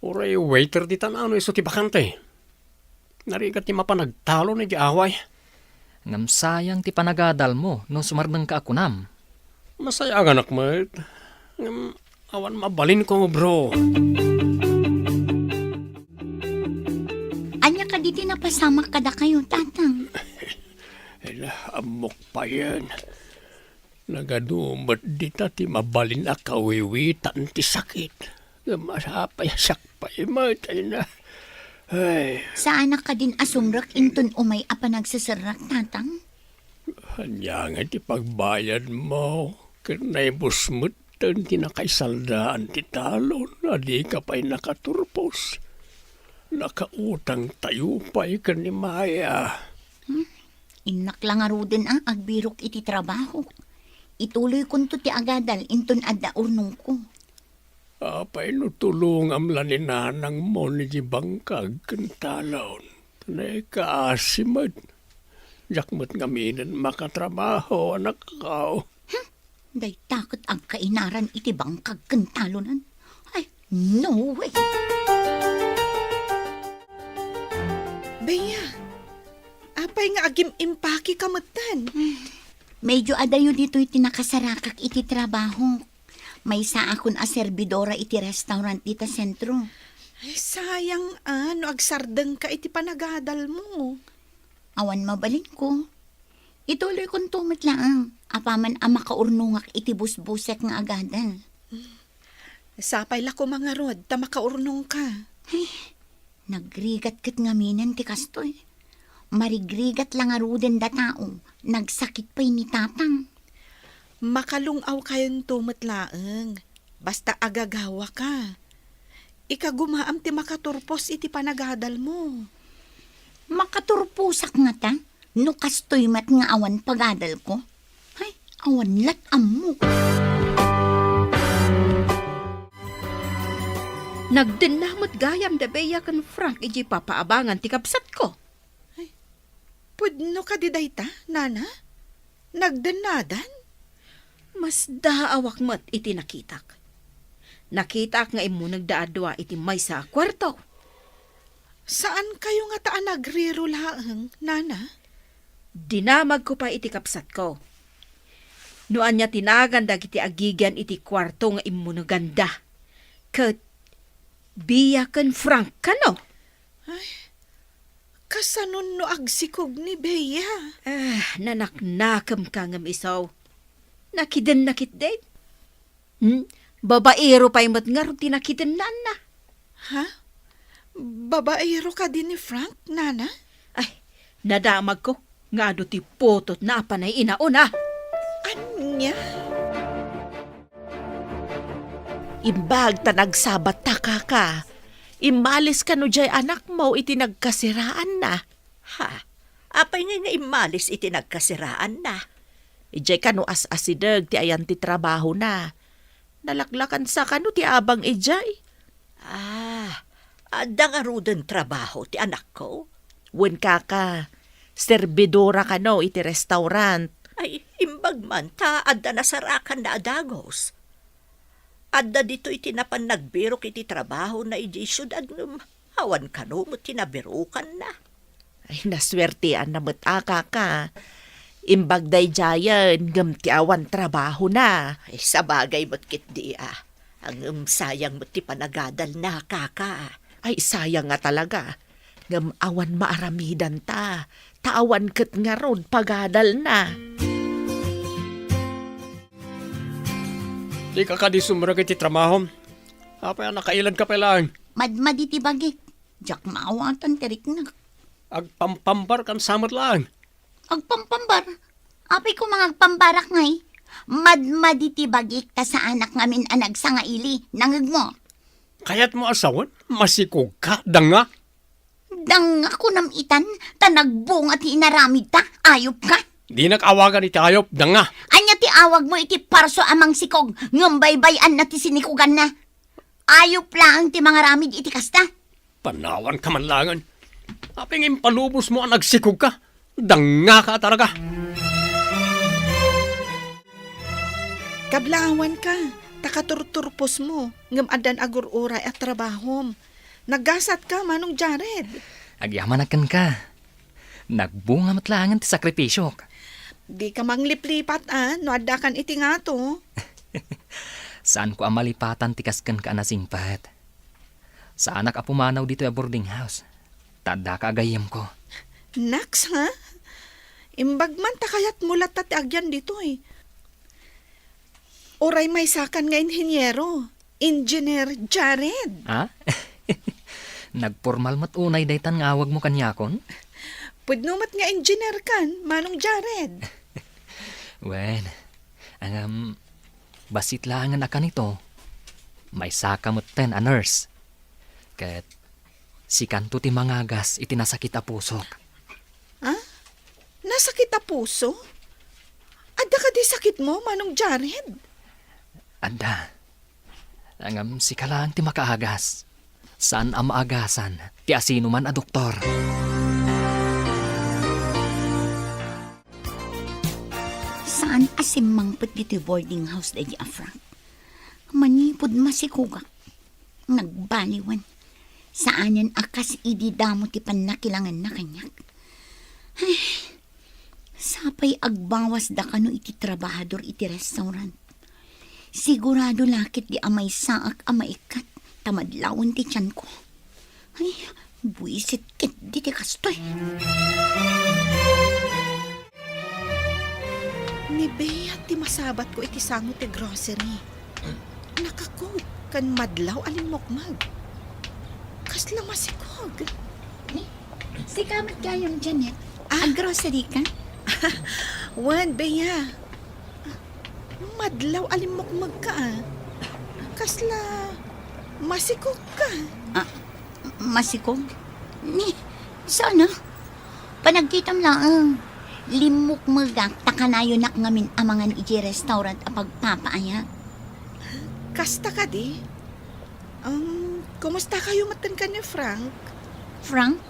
Uray waiter di tanano iso ti bakante. Narigat ti mapanagtalo ni di away. Ngam sayang ti panagadal mo no sumardeng ka akunam. Masaya ang anak mo. Awan mabalin ko, bro. Anya ka diti napasama kada kayo, tatang. Amok pa yan. Nagadumot di ta ti mabalin na kawiwitan ti sakit. Masapay sakpay mo tayo na. Ay, Sa anak ka din asumrak inton umay apa nagsisarak, tatang. hanya nga ti pagbayad mo. Kanay busmut tan ti nakaisaldaan ti talon. Adi ka pa'y nakaturpos. Nakautang tayo pa'y kanimaya. Inak lang din ang agbirok iti trabaho. Ituloy kun to ti agadal inton adda urnong ko. Apay no tulong amla ni nanang mo ni di bangkag kantalon. Tanay kaasimad. Yakmat ngaminan makatrabaho anak kao. Day takot ang kainaran iti bangkag kantalonan. Ay, no way. Bea, apay nga agim impaki kamatan. Medyo adayo dito iti nakasarakak iti trabaho. May sa akon a servidora iti restaurant iti sentro. Ay, sayang no agsardeng ka iti panagadal mo. Awan mabalin ko. Ituloy kong tumit lang. Apaman ang makaurnungak iti busbusek nga agadal. Sapay la ko mga rod, ta makaurnong ka. Nagrigat kat ngaminan ti kastoy. Marigrigat lang aruden da tao. Nagsakit pa'y ni tatang. Makalungaw kayong tumatlaeng. Basta agagawa ka. Ikagumaam ti makaturpos iti panagadal mo. Makaturpusak nga ta. No kastoy mat nga awan pagadal ko. Ay, awan lat ammo. Nagdinamot gayam da beya kan Frank iji papaabangan ti kapsat ko. Pudno ka di dayta, nana? Nagdanadan? Mas daawak mat iti nakitak. Nakitak nga imo nagdaadwa iti may sa kwarto. Saan kayo nga taan nagriro laang, nana? Dinamag ko pa iti kapsat ko. Noan niya tinagan dagiti agigan iti kwarto nga imo ganda. Kat biya kan Frank kano? Kasanon no agsikog ni Bea. Nanaknakam ka ngam isaw. Nakiden nakit din. Babaero pa imot nga rin tinakiden na. Ha? Babaero ka din ni Frank, nana? Ay, nadamag ko. Nga do ti potot na panay inauna. Anya? Imbag ta nagsabat ta ka. Imalis ka no jay anak mo iti nagkasiraan na. Ha? Apay nga imalis iti nagkasiraan na. Ijay ka no as-asideg ti ayan ti trabaho na. Nalaklakan sa kano ti abang ijay. Adda nga ruden trabaho ti anak ko. Wen ka, serbidora ka no iti restaurant. Ay, imbag man ta, adda nasarakan na adagos. Adda dito iti napan nagbirok iti trabaho na iti syudad ng awan ka no mo tinabirukan na. Ay, naswertian na mataka ka. Imbag day jayan, ngam ti awan trabaho na. Ay, sabagay mo't kit di Ang sayang mo't ti panagadal na kaka. Ay, sayang nga talaga. Ngam awan maaramidan ta. Taawan kat nga rod pagadal na. Di ka ka di sumurag iti trabaho. Apay nakailan ka pa lang. Madmad iti bagik. Jak maawatan tirik na. Agpampambar kan samot lang. Agpampambar. Apay ko mga agpambarak ngay. Madmad iti bagik ta sa anak ngamin anag sa nga ili. Nangag mo. Kaya't mo asawan, masikog ka, danga. Dang ako nam itan, tanagbong at inaramid ta, ayop ka. Di nag-awagan iti ayop, danga. Anya ti awag mo iti parso amang sikog, ngambay-bayan na ti sinikugan na. Ayop lang ti mga ramid iti kasta. Panawan ka man langan. Aping impalubos mo ang nagsikog ka. Danga ka talaga. Kablawan ka, takaturturpos mo, ngam adan agur uray at trabahom. Naggasat ka, Manong Jared. Agyamanakan ka. Nagbunga matlangan ti sakripisyo. Di ka mangliplipat no adda kan iti nga to. Saan ko ang malipatan tikaskan ka na singpat? Sa anak a pumanaw dito a boarding house. Tada ka agayam ko. Naks, ha? Imbag man takayat mulat at agyan dito eh. Oray may sakan nga inhinyero. Engineer Jared. Ha? Nagpormal matunay daytan nga awag mo kanyakon? Pwedno mat nga engineer kan, Manong Jared. Wen, basit langan na kanito. May saka mo ten a nurse. Kat si kanto ti mangagas iti nasakit a pusok. Ha? Nasakit a puso? Adda ka di sakit mo, Manong Jared? Anda. Si kalang ti makaagas. Saan ang maagasan? Ti asino man a doktor. Saan asim mangpet dito boarding house da di Frank? Manipod masikugak. Nagbaliwan. Saan yan akas ididamo ti panakilangan na kanyak? Ay, sapay agbawas da kano iti trabahador iti restaurant. Sigurado lakit di amay saak amaikat. Tamadlawon ti tiyan ko. Ay, buisit kit di ti kastoy. Ni Bea ti masabat ko iti sango ti grocery. Nakakot kan madlaw alimokmag. Kasla masikog. Si kamat kayong Janet. Grocery ka? Wan, Bea. Madlaw alimokmag ka Kasla masikog ka. Masikog? Ni, sana? Panagkitam lang. Limok magak takanayo nak ngamin amangan iti restaurant a pagpapaaya. Kasta ka di? Kumusta kayo matan ka ni Frank? Frank?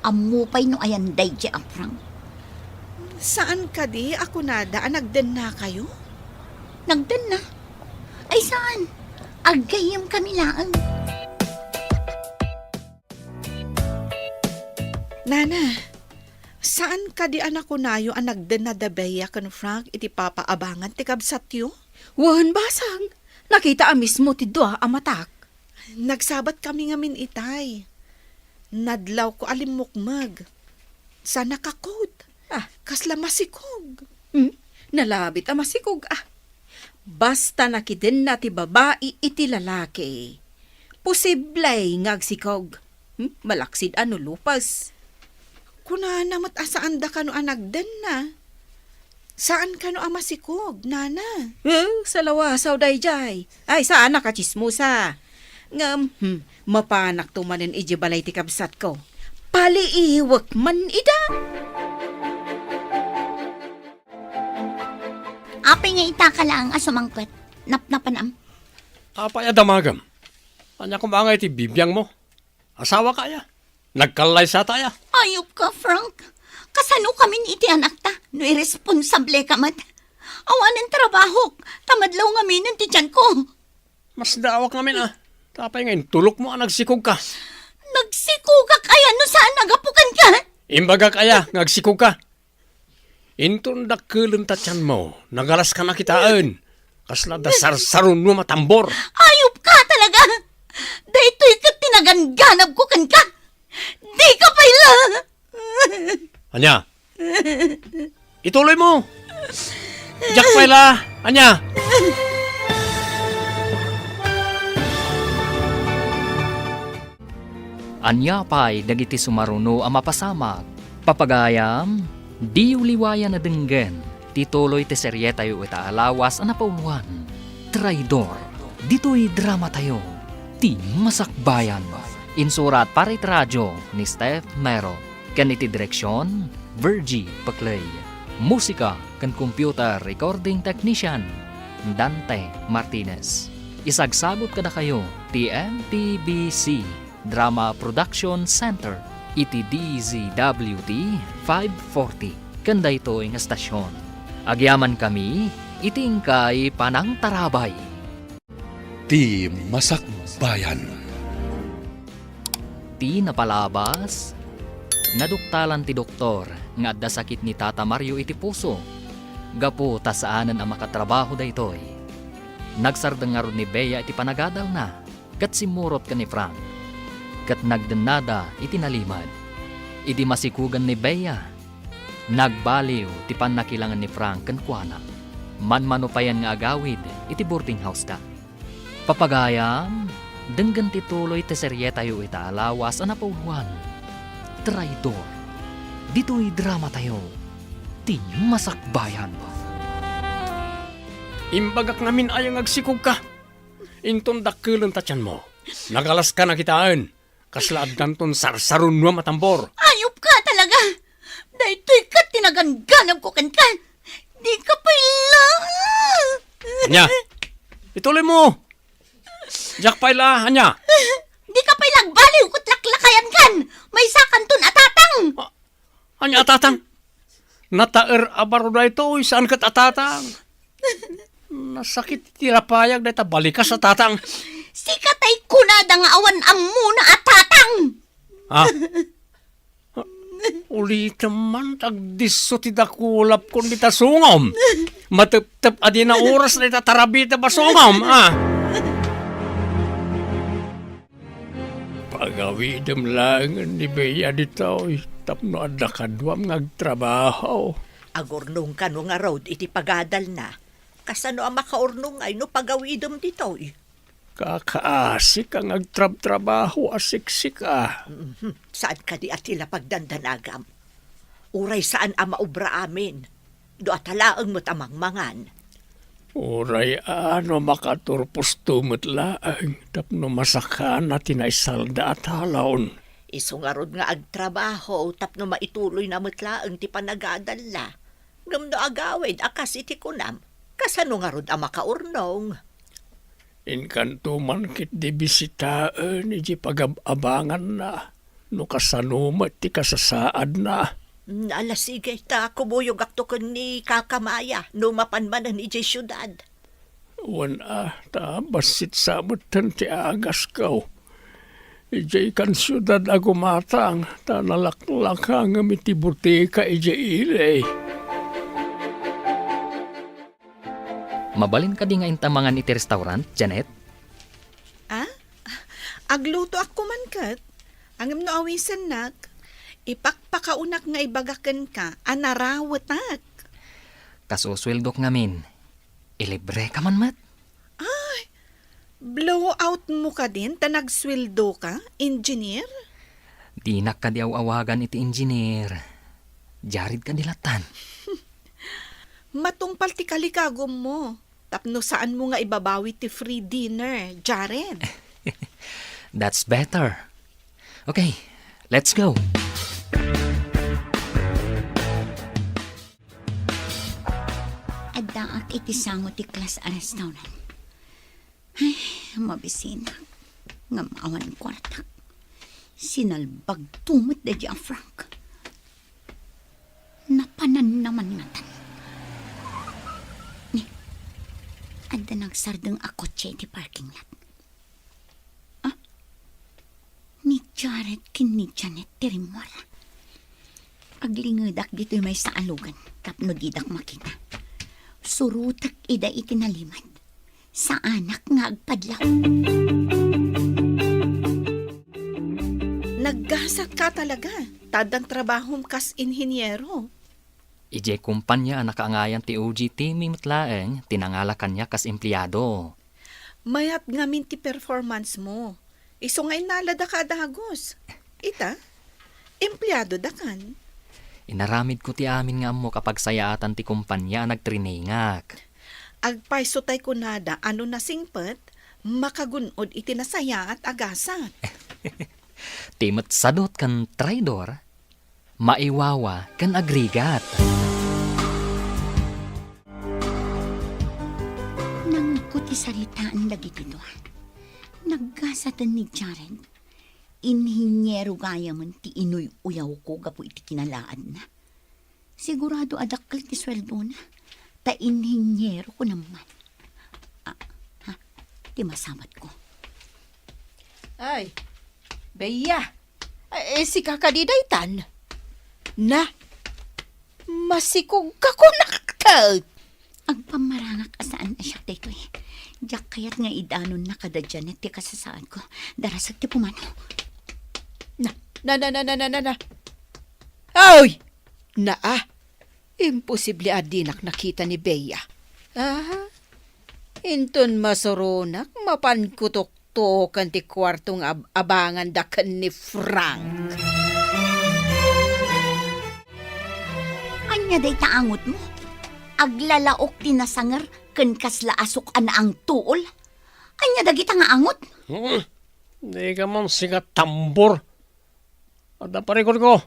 Amupay no ayan day di Frank. Saan ka di? Ako nada, nagden na kayo? Nagdan na. Ay saan? Agayam kami lang. Nana, saan ka di anak ko nayo ang nagden na dabeya kan Frank iti papaabangan ti kabsatyo? Wan basang. Nakita mismo ti dua amatak. Nagsabat kami nga min itay. Nadlaw ko alimukmag. Sana kakot. Kasla masikog. Nalabit ang masikog Basta nakidin na ti babae iti lalaki. Posiblay ngagsikog. Malaksid ano lupas. Kuna namat asaan da kano anagden na. Saan kano amasikog, Nana? Sa lawasaw dayjay. Ay saan nakachismusa. Ngam, mapanak tumanin iji balay ti kabsat ko. Paliiwak man ida. Apay nga itaka lang asumangpet. Napnapanam. Apay adamagam. Anya kung bangay ti bibiyang mo. Asawa kaya. Nagkalay sa taya. Ayop ka, Frank. Kasano kami ni iti anak ta? No irresponsable ka mat. Awanan trabaho. Tamadlaw nga minan ti tiyan ko. Mas daawak namin Tapay ngayon, tulok mo nagsikog ka. Nagsikog ka kaya no saan nagapukan ka? Imbaga kaya, nagsikog ka. Intun dakkelon tatyan mo, nagalas ka na kitaan. Kasla da sarsaron mo matambor. Ayop ka talaga. Daytoy ka tinaganganab ko kan ka. Di ka pala. Anya? Ituloy mo. Jack pala. Anya? Anya pa'y dagiti sumaruno ang mapasamak. Papagayam, di uliwayan na denggen. Tituloy ti serye tayo itaalawas ang napauluan. Traidor, dito'y drama tayo. Ti Masakbayan. Insurat para iti radyo ni Steph Mero. Kaniti direksyon, Virgie Paclay. Musika kan computer recording technician, Dante Martinez. Isagsagot kada kayo, ti MTBC Drama Production Center, iti DZWT 540. Kanda ito nga stasyon. Agyaman kami, itingkay panang tarabay. Ti Masakbayan. Ti napalabas, naduktalan ti doktor nga adda sakit ni Tata Mario iti puso. Gapo ta saanan ang makatrabaho daytoy. Nagsardang nga ron ni Bea iti panagadal na, kat simurot ka ni Frank. Kat nagdanada iti nalimad. Idi masikugan ni Bea. Nagbaliw ti panakilangan ni Frank kan kuana. Manmanupayan nga agawid iti boarding house ta. Papagayam, denggan ti tuloy ti serye tayo ita alawas ang napauluan. Traidor. Dito'y drama tayo. Ti Masakbayan. Imbagak namin ayang agsikog ka. Inton dakilan tatyan mo. Nagalas ka na kitaan. Kaslaad danton sarsarun mo matambor. Ayop ka talaga. Dahito'y ka tinaganganap ko kan ka. Di ka pala. Anya, ituloy mo. Jak paila, anya. Di ka pala baliw ko tlaklakayan kan. May sakanton atatang. Anya atatang. Nataer abaro da ito, saan kat atatang? Nasakit tirapayag da ita balikas atatang. Sikatay kunada nga awan ammo na atatang. Ha? Ulit naman, tagdiso ti dakulap kung di tasungom. Matep-tep adi na oras na itatarabi ta basungom, ha? Pagawidem lang ni Bea dito, tapno adda kadwam ngagtrabaho. Agurnong ka no nga road iti pagadal na. Kasano ang makaurnong ay no pagawidom dito. Kakaasik ang agtrab-trabaho, asiksik ah. Saan ka di atila pagdandanagam? Uray saan ang maubra amin? Do atalaang mo't amangmangan. Uray ano makaturpos tumot laang, tapno masakan na tinaisalda at halawon. Isungarod nga agtrabaho, tapno maituloy na mutlaang ti panagadal na. Gamno agawid, akas iti kunam. Kasano nga rod ang makaurnong? Inkanto man kit di bisitaan, iji pag-abangan na. No kasanumat ti kasasaad na. Alas sige, ta kumuyog akto kun ni kakamaya, no mapanmanan ni syudad. Wan ta basit samutan ti agas kaw. Iji kan syudad agumatang, ta nalaklakang amiti butika iji ilay. Mabalin ka di nga intamangan iti restaurant, Janet? Agluto ako man kat. Ang no awisan nak. Ipakpakaunak nga ibagakan ka. Anarawat. Kasusweldo ngamin. Ilibre ka man mat. Blowout mo ka din, tanagsweldo ka, engineer? Di na ka di awagan iti engineer. Jarid ka dilatan. Matungpal ti kalikagom mo. Tapno saan mo nga ibabawi ti free dinner, Jared? That's better. Okay, let's go. Addaak iti sango ti klas a restaurant. Ay, mabisina. Nga maawan kwartak. Sinalbag tumot da di ang Frank. Napanan naman nga tan. Ni, adda nagsardeng akotse ti parking lot. Ni Jared kin ni Janet tirimwara. Aglingadak dito'y may saalugan, tapno didak makita. Surutak ida itinaliman. Sa anak nga agpadlaw. Naggasat ka talaga. Tadang trabahom kas inhinyero. Ije kumpanya nakaangayan ti OGT mimutlaeng tinangalakan niya kas empleyado. Mayat ngamin ti performance mo. Iso nga inalada ka dagos. Ita, empleyado dakan. Inaramid ko ti amin nga mo kapag sayaatan ti kumpanya nagtriningak. Agpaiso tay kunada ano na singpet, makagunod iti nasaya at agasat. Timot sadot kan traidor, maiwawa kan agrigat. Nang ikuti saritaan lagi dito. Naggasatan ni Jared. inhinyero gaya man ti inuy uyaw ko gapo iti kinalaan na. Sigurado adakkel ti sweldo na. Ta inhinyero ko naman. Di masamat ko. Ay, Beya, si kakadidaytan. Na, masikog ka ko nakakot. Agpamarangak asaan na siya dito eh. Diyak kaya't nga idanon na kada Janet ti kasasaan ko. Darasag ti pumano. Na. Ay! Imposible adinak nakita ni Beya. Inton masurunak, mapankutok-tokan ti kwartong abangan dakan ni Frank. Anya day taangot mo? Aglalaok tinasangar ken kasla asok ana ang tuol? Anya dagita nga angot? Di ka man sikat tambor. Ada parikot ko.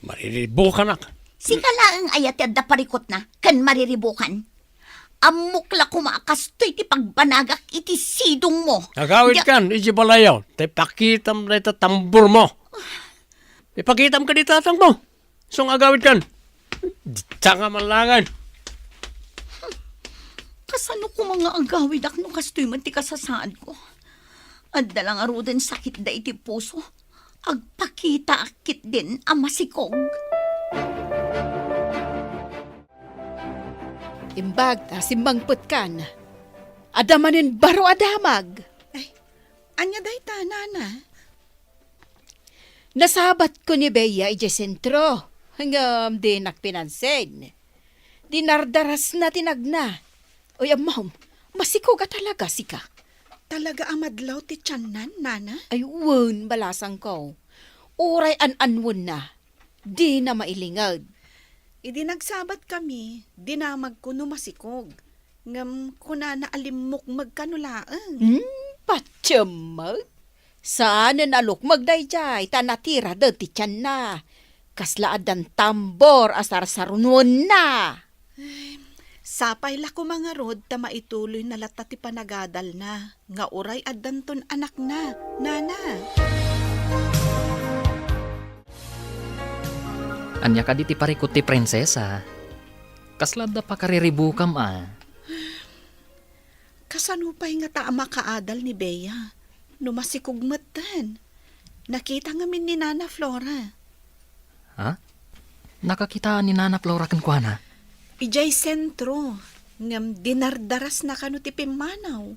Mariribo ka nak. Si kalaang ayat yadda parikot na, ken mariribukan. Amukla kumakastoy ti pagbanagak iti sidong mo. Nagawid kan, iji balayaw. Tay pakitam na ito tambor mo. Ipakitam ka dito atang mo. Sung agawid kan. Tsanga manlangan. Kasano ko mga agawid ak no kastoy man ti kasasaan ko. Adda lang arudan sakit da iti puso. Agpakita akit din amasikog. Imbag ta simbangput kan. Adamanin baro adamag. Anya dayta, nana? Nasabat ko ni Beya ije sentro. Hanggang di nakpinansin. Dinardaras na tinagna. Uy, amam, masiko ka talaga sika. Talaga amadlaw ti tiyanan, nana? Ay, wun, balasang ko. Uray an-anwon na. Di na mailingad. Idi nagsabat kami, dinamag ko no masikog. Ngam kuna na alimok magkanulaan. Patsyamag? Saan na alok magdayjay, tanatira dati tiyan na. Kaslaadan tambor asar sarunwon na. Sapay la ko mga rod ta maituloy na lata ti panagadal na. Nga uray addanton anak na, nana. Anya ka di ti parikot ti prinsesa. Kaslada pa kariribukam Kasanupay nga ta makaadal ni Bea. Numasikugmatan. Nakita ngamin ni Nana Flora. Ha? Nakakita ni Nana Flora kan kuana? Ijay sentro. Ngam dinardaras na kano ti pimanaw.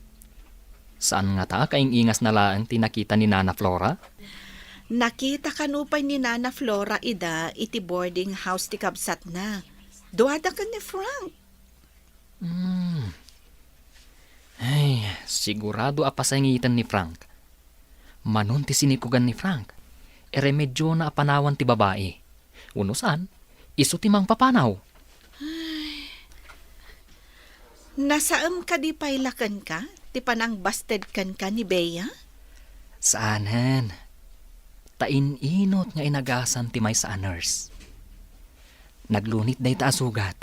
Saan nga ta kaing-ingas na laang tinakita ni Nana Flora? Nakita kanupay ni Nana Flora ida iti boarding house ti kabsat na. Duwada ka ni Frank. Ay, sigurado apasangitan ni Frank. Manon ti sinikugan ni Frank. Medyo na apanawan ti babae. Unusan, iso ti mang papanaw. Nasaam ka di pailakan ka? Ti panang busted kan ka ni Bea? Saanan? Tain-inot nga inagasan ti may sa nurse. Naglunit day ta asugat.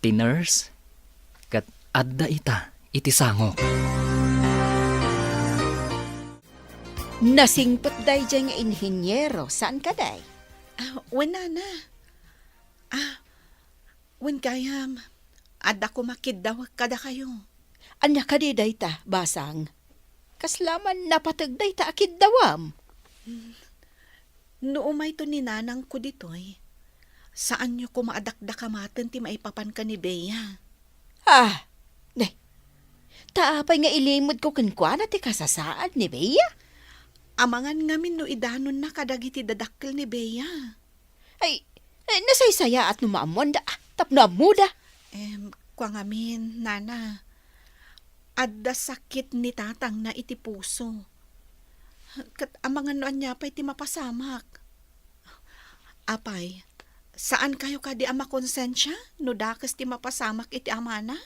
Ti nurse, kat adda ita iti sangok. Nasingpot day dyan nga inhinyero. Saan ka day? Wala na. Wen kayam. Adda ko makiddaw kada kayo. Anya ka di day ta, basang. Kaslaman napatag day ta akid dawam. Noumay to ni nanang ko ditoy. Saan nyo ko maadakdakamaten ti maipapan ka ni Bea? Taapay nga ilimod ko kankwana ti kasasaan ni Bea. Amangan ngamin no idanon na kadagiti dadakkel ni Bea. Ay, nasaysaya at numaamuan da. Tapno amuda. Kwa ngamin, nana. Adda sakit ni tatang na iti puso. Kat amangan no anya pa iti mapasamak. Apay, saan kayo ka di ama konsensya? No dakas ti mapasamak iti amana?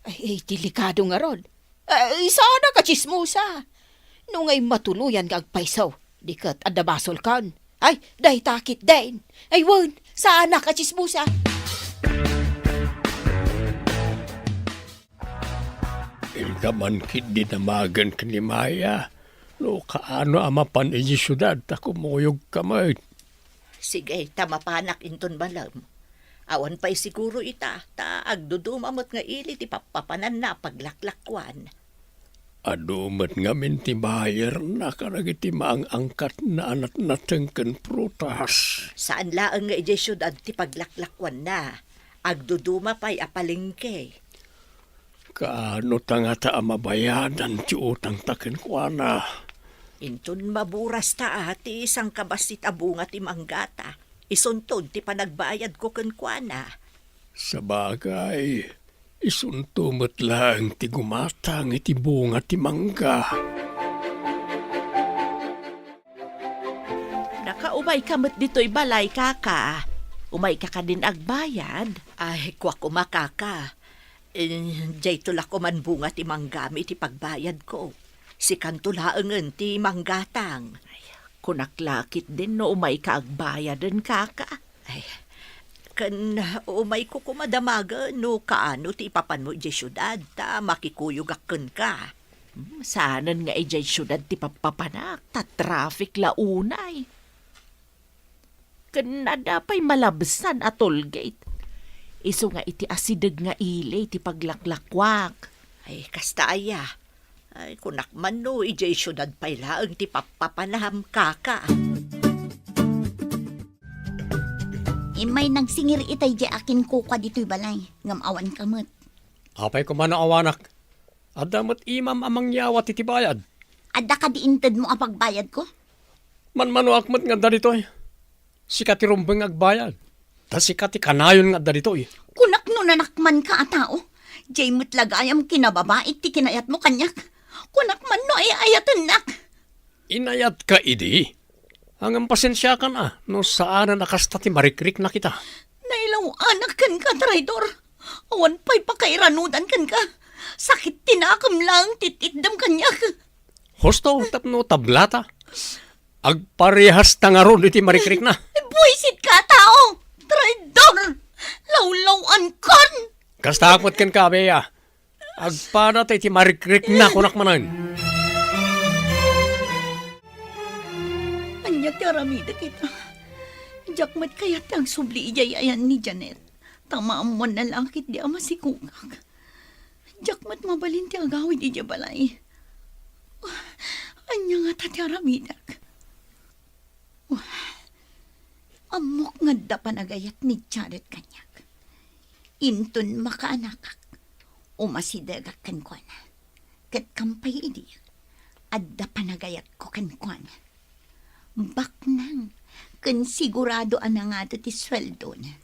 Ay, delikado nga ron. Ay, sana ka chismosa. Nung ay matuluyan ka agpaisaw, di kat adabasol kan. Ay, dahi takit din. Ay, won, sana ka chismosa. kaman kit dinamagan ka ni Maya. No, kaano amapan iji syudad, ako muyog kamay. Sige, tamapanak inton malam. Awan pa'y siguro ita, ta agdudumamot nga ili ti papapanan na paglaklakwan. Adumat nga minti Mayer na karagiti maang angkat na anat natengken prutas. Saan laang nga ije syudad ti paglaklakwan na, agduduma pa'y apalingke. Kaano tangata amabayadan ti utang taken kuana. Inton maburas ta ti isang kabasit abunga ti manggata. Isuntod ti panagbayad ko kenkwana. Sa bagay, isuntumot lang ti gumatang iti bunga ti mangga. Nakaumay kamot dito'y balay, kaka. Umay ka din agbayad. Ay, kwa kumakaka. Jay tulak ko man bunga ti manggami ti pagbayad ko. Si kantulaangan ti manggatang. Kunaklakit din no umay ka agbayad din, kaka. Ay, kan umay ko kumadamaga no kaano ti ipapan mo ije syudad ta makikuyog akken ka. Sanan nga ijay syudad ti papapanak, ta traffic launay. Kanada pa'y malabsan at toll gate. Iso nga iti asideg nga ilay ti paglaklakwak. Ay, kasta aya. Ay, kunakman no, ijay syudad pa'y laang ti papapanaham kaka. May nagsingir itay di akin kuka dito'y balay. Ngamawan kamot. Apay ko man awanak. Adamat imam amang yawa titibayad. Adda ka diinted mo apagbayad ko? Manmano akmat nga daritoy. Sikati rumbeng agbayad. Ta sikati kanayon nga daritoy. Kunak no nanakman ka a tao. Jay mo't lagayam kinababait ti kinayat mo kanyak. Kunak man no ay ayatan nak. Inayat ka idi. Hanggang pasensya ka na, no saan na nakasta ti marikrik na kita. Nailaw anak kan ka, traidor. Awan pa'y pakairanudan kan ka. Sakit tinakam lang, tititdam kanyak. Hosto, tapno tablata. Agparehas tangaron iti marikrik na. Buisit ka, tao! Traidor! Lawlawan kan! Kasta akmat kan ka, beya. Agpada tayo iti marikrik na kunak manan. Anya ti aramida kita. Jakmat kayat ang subli iyayayan ni Janet. Tamaamon na langkit di ama si Kungak. Jakmat mabalin ti agawid di balay. Anya nga ta ti aramida. Amok nga da panagayat ni Janet kanyak. Intun makaanakak. Umasidagak kan kwa na. Kat kampay idi. Adda panagayat ko kan kwa na. Baknang, kan sigurado ana nga ti sweldo na.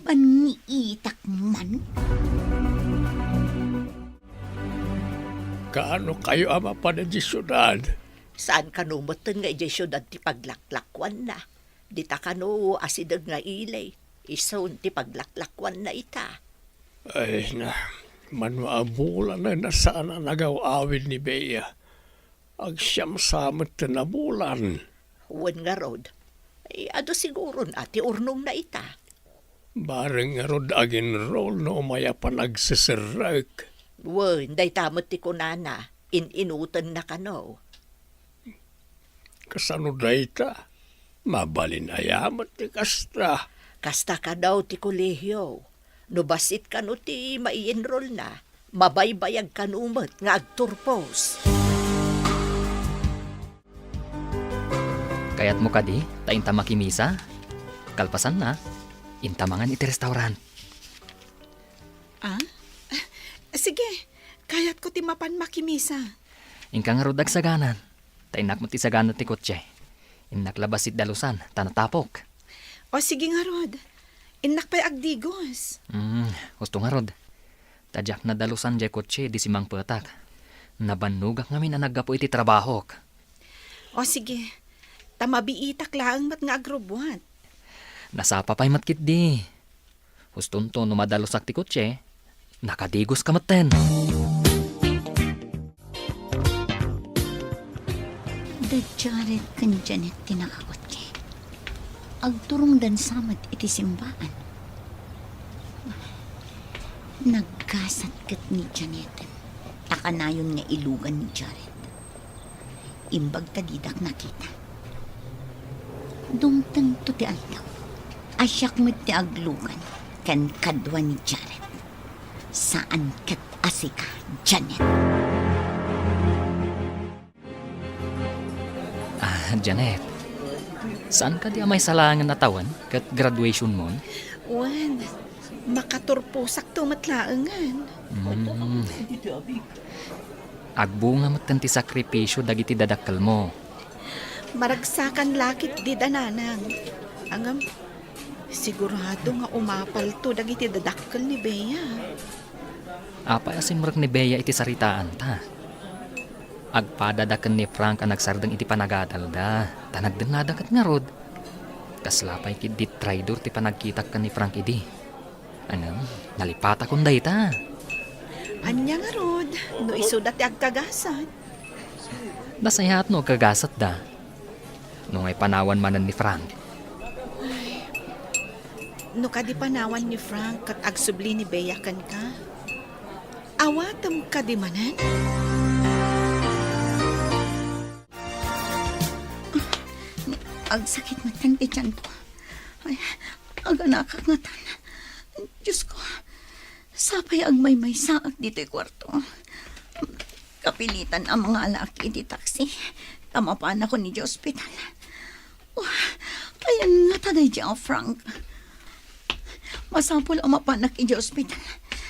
Baniitak man. Kaano kayo ama pa na di syudad? Saan kanumoten nga ije syudad ti paglaklakwan na. Dita kano asidag nga ilay. Isun ti paglaklakwan na ita. Ay na, manuabulan na nasaan na nagaw-awid ni Bea. Agsyam samot na bulan. Wen nga rod. Ay, ado siguro ati urnong na ita. Bareng nga rod agin roll no maya pa nagsisirek. Wen, day tamot ti kunana. Inutan na kano. Kasano day ta? Mabalin ayamat ti kasta. Kasta ka daw ti kolehiyo. No basit ka no ti mai-enroll na. Mabaybayag ka numot nga agturpos. Kayat mo kadi, ta inta makimisa. Kalpasan na, inta mangan iti restaurant. Ah? Sige, kayat ko ti mapan makimisa. Ingkang rudag saganan. Ta inak mo ti saganan ti kotse. Inak labasit dalusan, tanatapok. O sige nga, Rod. Inak pa'y agdigos. Gusto nga rod. Tadyak na dalusan jay kotse di simang petak. Nabanugak ngamin na naggapo iti trabahok. O sige, tamabiitak lang mat nga agrobwat. Nasapa pa'y matkit di. Guston to no madalusak ti kotse, nakadigos ka maten. Da Jared kan Janet tinakakot kay. Agturong dan samat iti simbaan. Nagkasat kat ni Janet. kanayon nga ilugan ni Jared. Imbag tadidak nakita. Dumtang to ti aldaw. Asyak mo ti aglugan kan kadwa ni Jared. Saan kat asika, Janet? Janet, saan ka di may salangan natawan kat graduation mo? Wan, makaturpusak tumatlaangan. Agbunga mo ti sakripisyo dagiti dadakkel mo. Maragsakan lakit di dananang. Angam, sigurado nga umapal to dagiti dadakkel ni Bea. Apa asin murag ni Bea iti saritaan ta. Agpadadaken ni Frank ang nagsardeng iti panagadal da. Tanagdenadakat nga rod. Kaslapay kid di traidor ti panagkitak ka ni Frank idi. Ano, nalipata kong dayta. Anya nga rod, no isudat ti agkagasat. Nasayahat no kagasat da. Nung ay panawan manan ni Frank. No kadi panawan ni Frank kat agsubli ni Bea kan ka. Awatam ka di manan? Agsakit matan ti tiyan ko. Ay, aganakak nga tan. Diyos ko, sapay agmay-may saak dito kwarto. Kapilitan ang mga alaki di taxi. Tamapan ako ni di ospital. Oh, ayan nga taday di Frank. Masapol ang mapanak i di ospital.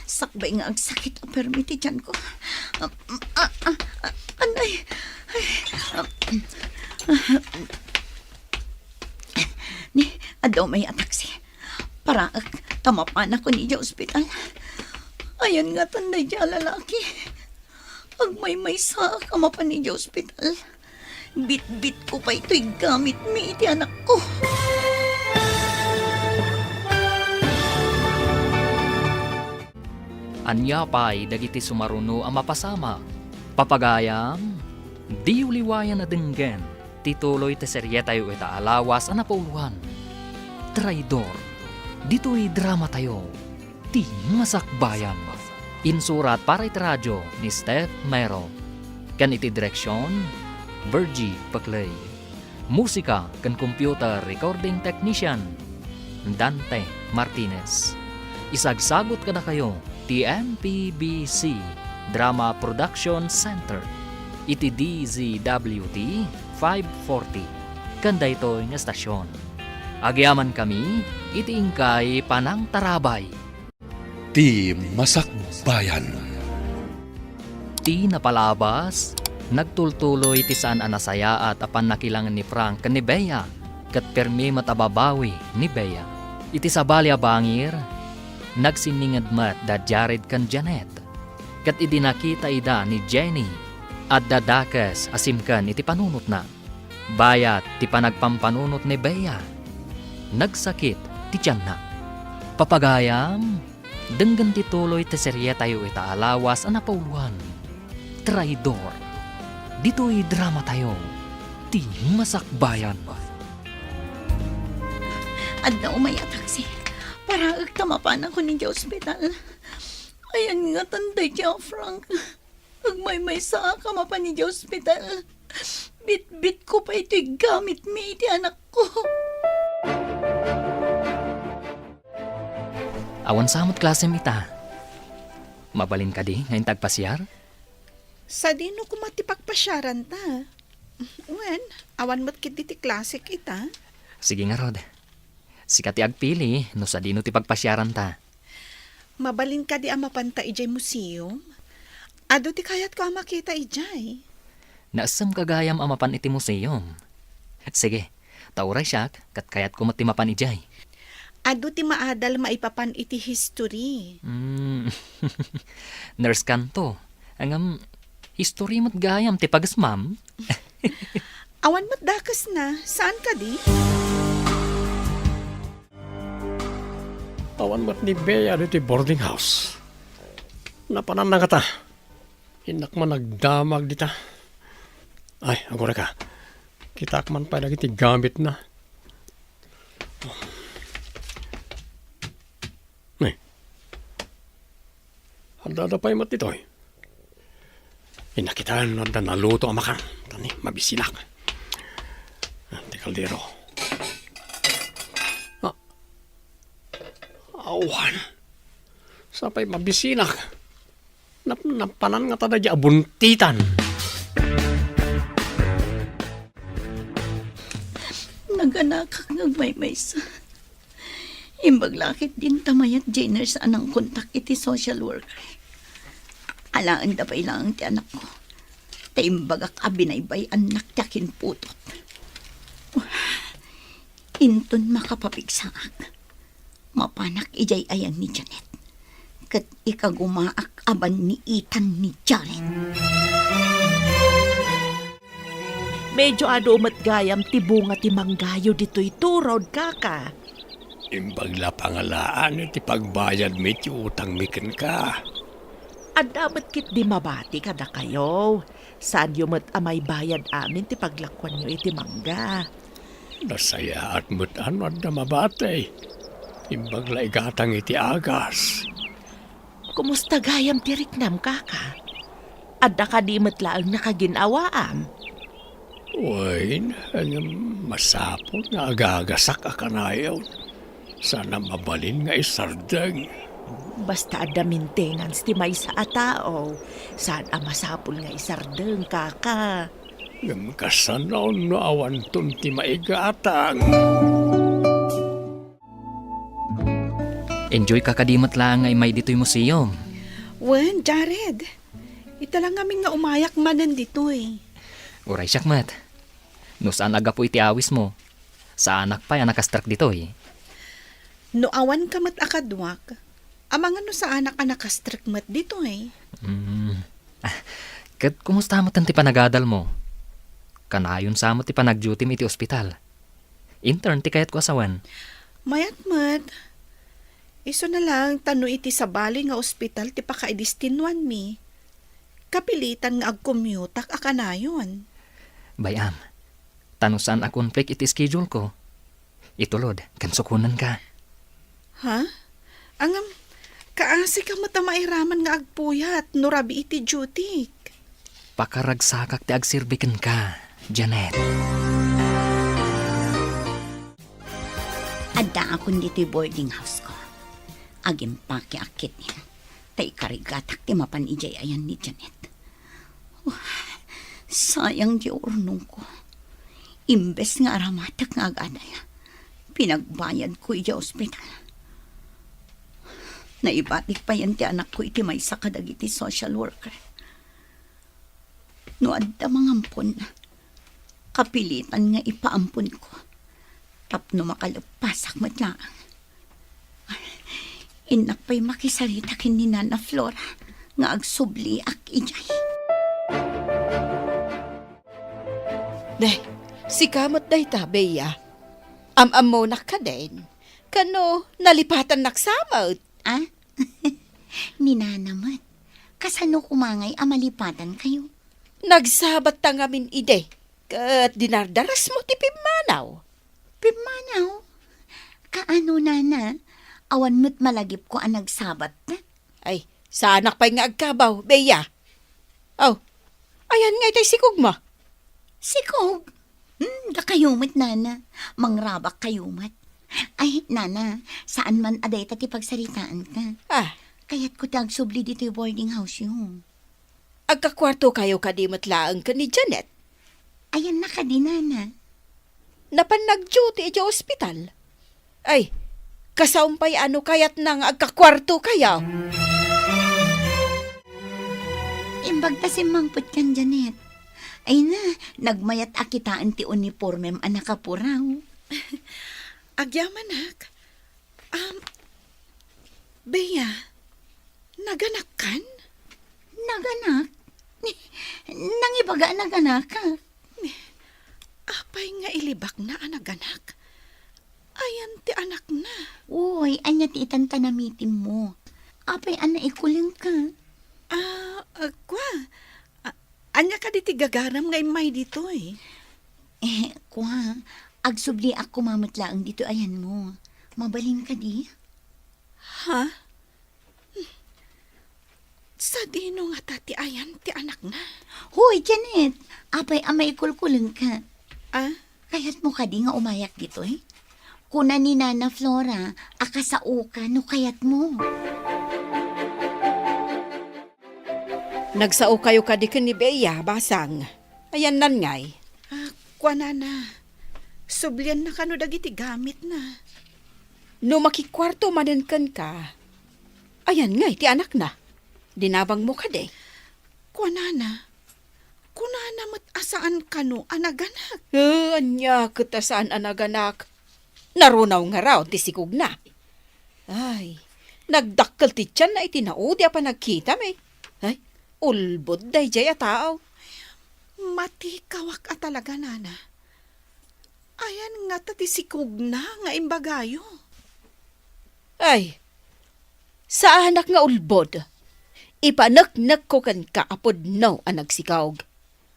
Sakbay nga agsakit ang permiti tiyan ko. Anay. Ni, adaw may ataksi. Para tamapan ako ni di ospital. Ayan nga tanday di lalaki. Agmay-may sa kamapan ni di ospital. Bit-bit ko pa ito'y gamit mi iti anak ko. Anya pa'y dagiti sumaruno ang mapasama. Papagayam, di uliwayan na denggen. Tituloy ti serye tayo ita alawas ang napauluhan. Traidor, dito'y drama tayo. Ti masakbayan. Insurat para iti radyo ni Steph Mero. Kan iti direksyon, Virgie Paclay. Musika kan computer recording technician, Dante Martinez. Isagsagot ka na kayo, TMPBC Drama Production Center. Iti DZWT 540. Kanda ito nga stasyon. Agyaman kami, iti ingkay panang tarabay. Ti Masakbayan. Ti napalabas, nagtultuloy ti saan anasaya at apan nakilangan ni Frank ni Bea, kat permi matababawi ni Bea. Iti sabalya bangir, nagsiningad mat da Jared kan Janet, kat idinakita ida ni Jenny, at dadakas asimkan iti panunot na. Bayat ti panagpampanunot ni Bea, nagsakit ti tiyan na. Papagayam, denggan tituloy ti serye tayo ita alawas ang napauluhan. Traidor, dito'y drama tayo. Ti masakbayan. Adda umay ataksi. Para tamapan ako ni di ospital. Ayan nga tanday di Frank. Agmay-may sa kamapan ni di ospital. Bit-bit ko pa ito'y gamit mi iti anak ko. Awan samot klasem ita. Mabalin ka di ngayon tagpasyar? Sa dino kumatipagpasyaran ta. Wen, awan mo't kit ti klasik ita. Sige nga Rod. Sikati agpili no sa dino ti pagpasyaran ta. Mabalin ka di amapanta ijay museum. Ado ti kayat ko makita ijay. Naasam kagayam amapan iti museum. Sige, tauray siya kat kayat ko matimapan ijay. Ado ti maadal maipapan iti history. Nurse kanto. Angam, history mo't gayam ti pagasmam. Awan mo't dakas na. Saan ka di? Awan mat ni Bea dito boarding house. Napanan na kata. Hinak man nagdamag dita. Ay, agora ka. Kita man pa lagi ti gamit na. Handa na pa yung mat dito eh. Inakitaan na naluto ang makan. Tani, mabisinak. Ante kaldero. Awan. Sapay mabisinak. Napanan nga tada di abuntitan. Naganak ngagmaymay sa. Imbag lakit din tamayat Jenner sa anang kontak iti social worker. Alaan da pa ilang ti anak ko. Taimbagak abinaybay anak tiyakin putot. Inton makapapigsaak. Mapanak ijay ayan ni Janet. Kat ikagumaak aban ni Ethan ni Jared. Medyo umat gayam ti bunga ti manggayo dito'y turod, kaka. Imbagla pangalaan iti pagbayad mi ti utang miken ka. At dapat kit di mabati kada kayo. Saan yumat amay bayad amin ti paglakwan nyo iti mangga. Nasaya at mutan at na mabatay. Imbagla igatang iti agas. Kumusta gayam ti riknam, kaka? At ka di matlaang nakaginawaam. Uy, masapot nga agagasak akanayaw. Sana mabalin nga isardeng. Basta ada maintenance ti may sa atao. Saan masapul nga isardeng, kaka? Ngam kasanaw no awan ton ti maigatang. Enjoy ka kadimat lang nga may dito'y museum. Wen, Jared. Ita lang kami nga umayak manan dito eh. Uray syakmat. No saan aga po iti awis mo? Sa anak pa yan nakastrak dito eh. No awan ka mat akadwak. Amang ano sa anak nakastrak mat dito eh. Kat kumusta mo ti panagadal mo? Kanayon sa mo ti panag-duty mi iti ospital. Intern ti kayat ko asawan. Mayat mat. Iso na lang tano iti sa bali nga ospital ti pakaidistinuan mi. Kapilitan nga ag-commute akanayon. Bayam, tanusan a conflict iti schedule ko. Itulod, kansukunan ka. Ha? Angam, kaasi ka mata mairaman nga agpuyat no rabi iti duty. Pakaragsakak ti agsirbiken ka, Janet. Adda akong dito'y boarding house ko. Agim paki akit niya. Tay karigatak ti mapan ijay ayan ni Janet. Sayang di urnong ko. Imbes nga aramatak nga agadala. Pinagbayad ko ija ospital. Naibatik pa yan ti anak ko iti may sakadag iti social worker. No adda mangampon na. Kapilitan nga ipaampon ko. Tapno makalapasak matlaang. Inak pa'y makisarita kin ni Nana Flora nga agsubli ak ijay. Deh, si kamot day ta, Bea. Am-am mo na ka din. Kano, nalipatan naksamot. Ah? Ni Nana mat. Kasano kumangay amalipatan kayo? Nagsabat ta ngamin ide. Kat dinardaras mo ti pimanaw. Pimanaw? Kaano, Nana? Awan mo't malagip ko ang nagsabat na. Ay, sa anak pa'y nga agkabaw, Bea. Oh, ayan nga itay sikog mo. Sikog? Da kayumat, Nana. Mangrabak kayumat. Ay, Nana, saan man aday tati pagsaritaan ka? Ah, Kaya't ko tagsubli dito yung boarding house yung. agkakwarto kayo kadimot laang ka ni Janet. Ayan na ka din, Nana. Napan nag-duty iti ospital. Ay, kasaumpay ano kayat nang agkakwarto kayo. Imbag ta si Mangput kan, Janet. Ay na, nagmayat akitaan ti uniformem anak kapuraw. Agyamanak. Bea, naganak kan? Naganak? Nangibaga naganak ka. Apay nga ilibak na anaganak. Ayan ti anak na. Uy, anya ti itantanamitin mo. Apay ana ikuling ka. Kwa. Anya ka di ti gagaram nga imay dito eh. Kwa, agsubli ako mamatlaang dito ayan mo. Mabaling ka di? Ha? Sa Sadino nga tati ayan ti anak na. Hoy, Janet, apay amay kulkuleng ka. Ah, Kayat mo ka di nga umayak dito eh. Kuna ni Nana Flora, akasao ka no kayat mo. Nagsao kayo kadikin ni Bea, basang. Ayan nan ngay. kuana na. Sublian na kano dagiti gamit na. No makikwarto manenkan ka, ayan ngay, ti anak na. Dinabang mo ka de. Kuana mat asaan kano anaganak. Anya, ketasaan anaganak. Narunaw nga raw, ti sikog na. Ay, nagdakkel ti tiyan na itinao, di pa nagkita may. Ay, ulbod day jay a tao. Mati kawak at talaga nana. Ayan nga tatisikog na nga imbagayo. Ay, sa anak nga ulbod, ipanak-nak ko kan kaapod no ang nagsikawg.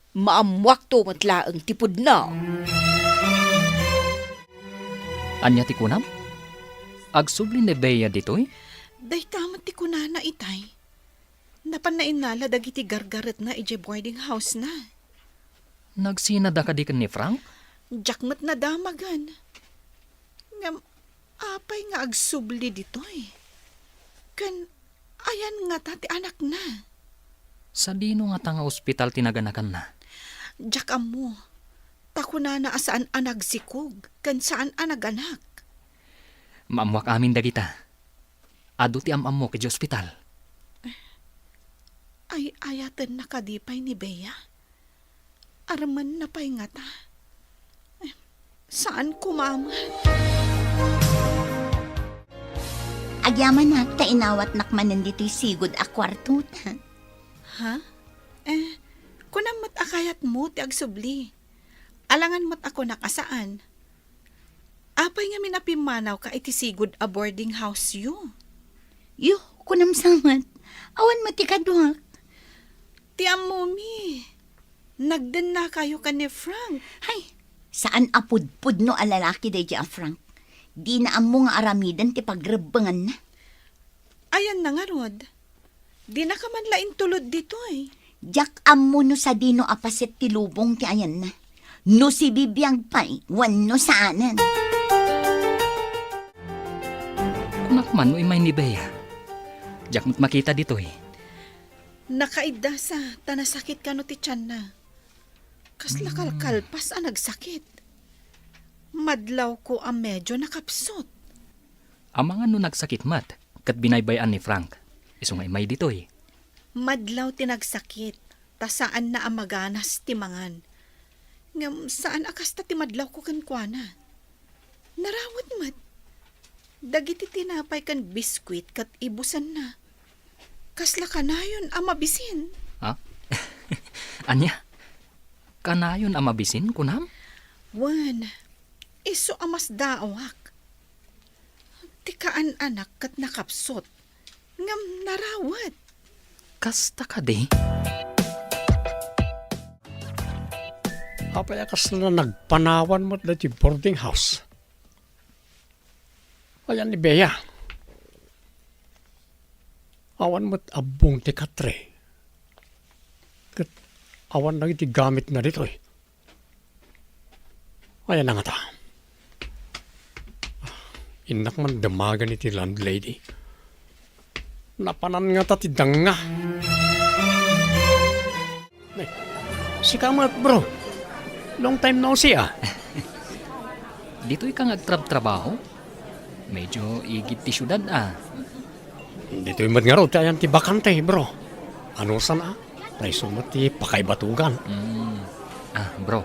Maamwak to matlaang tipod no. Anya ti kunam? Agsubli ni Bea ditoy? Day tamat ti kunana itay. Napanainala dagiti gargaret na ije boarding house na. Nagsinada ka di kan ni Frank? Jakmat na damagan. Ngam, apay nga agsubli ditoy. Kan, ayan nga tati anak na. Sa dino nga tanga ospital tinaganakan na. Jak amo, takuna na asaan anag sikog, kan saan anaganak. Maamwak amin dagita. Ado ti amam mo kay ospital. Ay ayatan na kadipay ni Bea. Araman na pa'y nga ta. Saan kumaman? Agyaman na, tainawat nakmanan dito'y sigod a kwarto ta. Ha? Kunang mat akayat mo ti agsubli. Alangan mat ako nakasaan. Apay nga minapimanaw ka iti sigod a boarding house yu. Yo, kunam samat. Awan matikaduhak. Ti amomi. Nagden na kayo ka ni Frank. Hay, saan apudpud no alalaki day a Frank? Di na amo nga aramidan ti pagrebangan na. Ayan na nga Rod. Di na ka man lain tulod dito eh. Jak amo no sa dino apaset ti lubong ti ayan na. No si bibiyang pay, wano saanan. Kunakman mo imay ni Bea. Jakmat makita ditoy. Nakaida sa tanasakit ka no ti tiyan na. Kasla kalkalpas ang nagsakit. Madlaw ko ang medyo nakapsot. Ang mga no nagsakit mat, kat binaybayan ni Frank. Isungay may ditoy. Madlaw tinagsakit, ta saan na ang maganas timangan. Ngam saan akas ta timadlaw ko kankwana. Narawat mat. Dagiti tinapay kan biskwit kat ibusan na. Kasla kanayon ang mabisin. Ha? Anya? Kanayon ang mabisin, kunam? Wan, iso amas daawak. Tikaan anak kat nakapsot. Ngam narawat. Kasta ka di? Apay akas na nagpanawan mo't dati boarding house. Ayan ni Bea. Awan mo't abong ti katre. Kat awan na iti gamit na dito eh. Ayan na nga ta. Inak man damagan iti landlady. Napanan nga ta ti danga. Ay, si Kamat bro. Long time no see ah. Dito'y kang agtrab-trabaho? Medyo igit ti syudad ah. Dito'y mat nga raw tayan ti bakante bro. Ano sana? Naisumat ti pakaibatugan. Bro.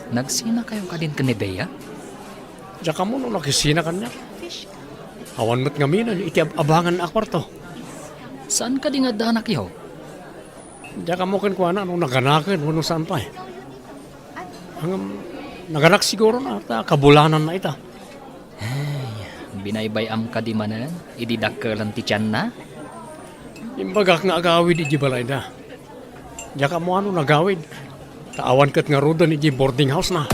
Nagsina kayo ka din ka ni Bea? Diyan ka mo nung nakisina kanya. Awan mo't nga minan, iti abangan na kwarto. Saan ka din nga danak yaw? Diyan ka mo kinuha nung naganakin, wano saan pa eh. Hanggang naganak siguro na, kabulanan na ita. Binaybayam ka di manan? Ididakkelan ti tiyan na? Imbagak nga agawid iji balay na. Diyan ka mo nagawid. Taawan kat nga rodan iji boarding house na.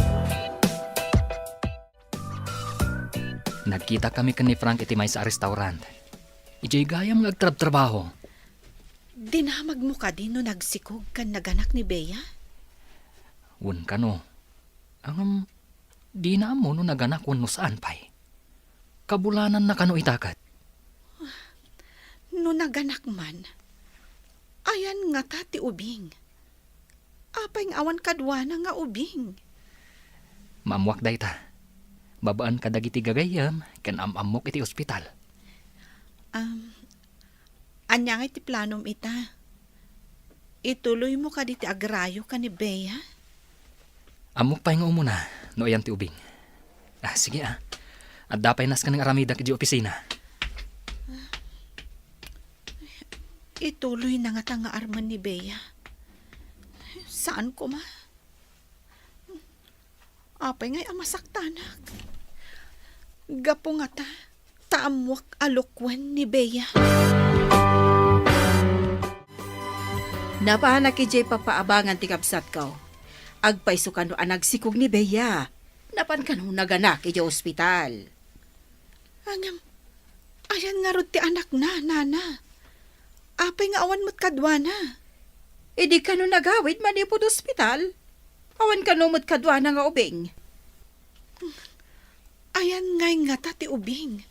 Nagkita kami ka ni Frank iti may sa restaurant. Ijay gayam nga agtrab-trabaho. Dinamag mo ka din no nagsikog kan naganak ni Bea? Wan ka no. Di na mo no naganak wan no saan pa'y. Kabulanan na kano itakat. No naganak man. Ayan nga ta ti ubing. Apay nga awan kadwa na nga ubing. Maamwak day ta. Babaan ka dagiti gagayam, kan amok iti ospital. Anya nga iti planom ita. Ituloy mo ka diti agrayo ka ni Bea? Amok pa nga umuna, no ayan ti ubing. Sige At dapay nas ka ng aramida ki di opisina. Ituloy na nga nga arman ni Bea. Saan ko ma? Apay nga'y amasaktanak. Gapo nga ta, taamwak alokwan ni Bea. Napahanak ijay papaabangan ti kapsat ko. Agpaiso ka no anagsikog ni Bea. Napan ka no naganak ijay ospital. Angam, ayan nga rod ti anak na, nana. Apay nga awan mo't kadwa na. Di ka no nagawid manipod ospital. Awan ka no mo't kadwa na nga ubing. Ayan nga'y nga ta ti ubing.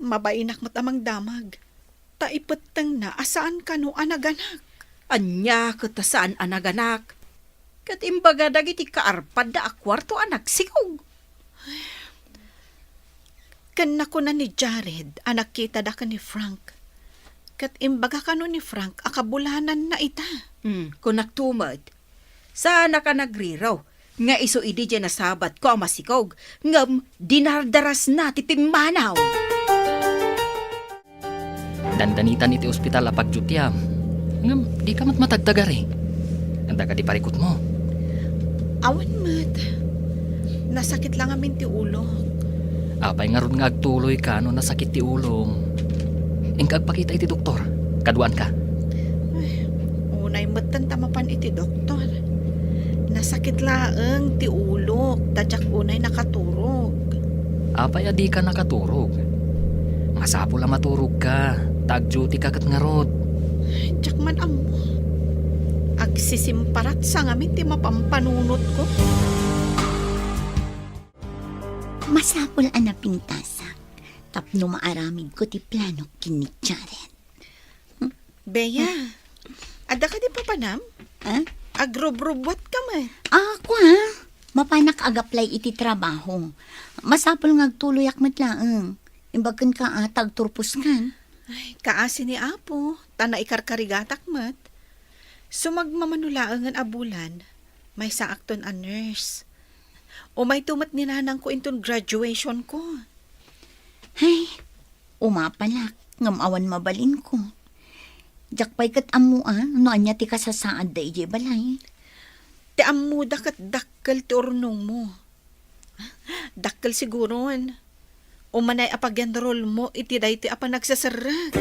Mabainak mo't amang damag. Taipeteng na asaan ka no anaganak. Anya kita saan anaganak. Kat imbaga dagiti kaarpad da akwarto anak sikog. Kan ko na ni Jared, anak kita da ka ni Frank. Kat imbaga ka no ni Frank, akabulanan na ita. Kung nagtumad, sana ka nagriraw. Nga iso idi dyan na sabat ko ang masikog. Ngam, dinardaras na ti pimanaw. Dandanitan iti ospital apag jutyam. Ngam, di ka mat matagtagari. Anda ka di parikot mo. Awan mat. Nasakit lang amin ti ulo. Apay nga ron nga agtuloy ka no nasakit ti ulong. Ingkag pakita iti doktor. Kaduan ka. Unay matan tamapan iti doktor. Nasakit laeng ti ulo. Tadyak unay nakaturog. Apay adi ka nakaturog. Masapul ang maturog ka. Tag-duty ka kat nga rod. Tyak man amo. Agsisimparat sa ngamin ti mapampanunot ko. Masapol ana pintasak. Tapno maaramid ko ti plano kini Jared. Bea, ada ka di papanam? Ha? Agrobrobot ka man. Ako ha? Mapanak agaplay iti trabaho. Masapol ngagtuloy akmat laeng. Imbagan ka atag turpos kan. Ay, kaasi ni Apo, tana ikarkarigatak mat. Sumagmamanulaangan abulan, may saakton a nurse. O may tumat ni nanang ko inton graduation ko. Ay, umapalak. Ngamawan mabalin ko. Jakpay kat amu no anya ti kasasaad da ije balay. Ti amuda kat dakkel ti urnong mo. Dakkel siguron. O manay apagenrol mo iti day ti apa nagsasarat.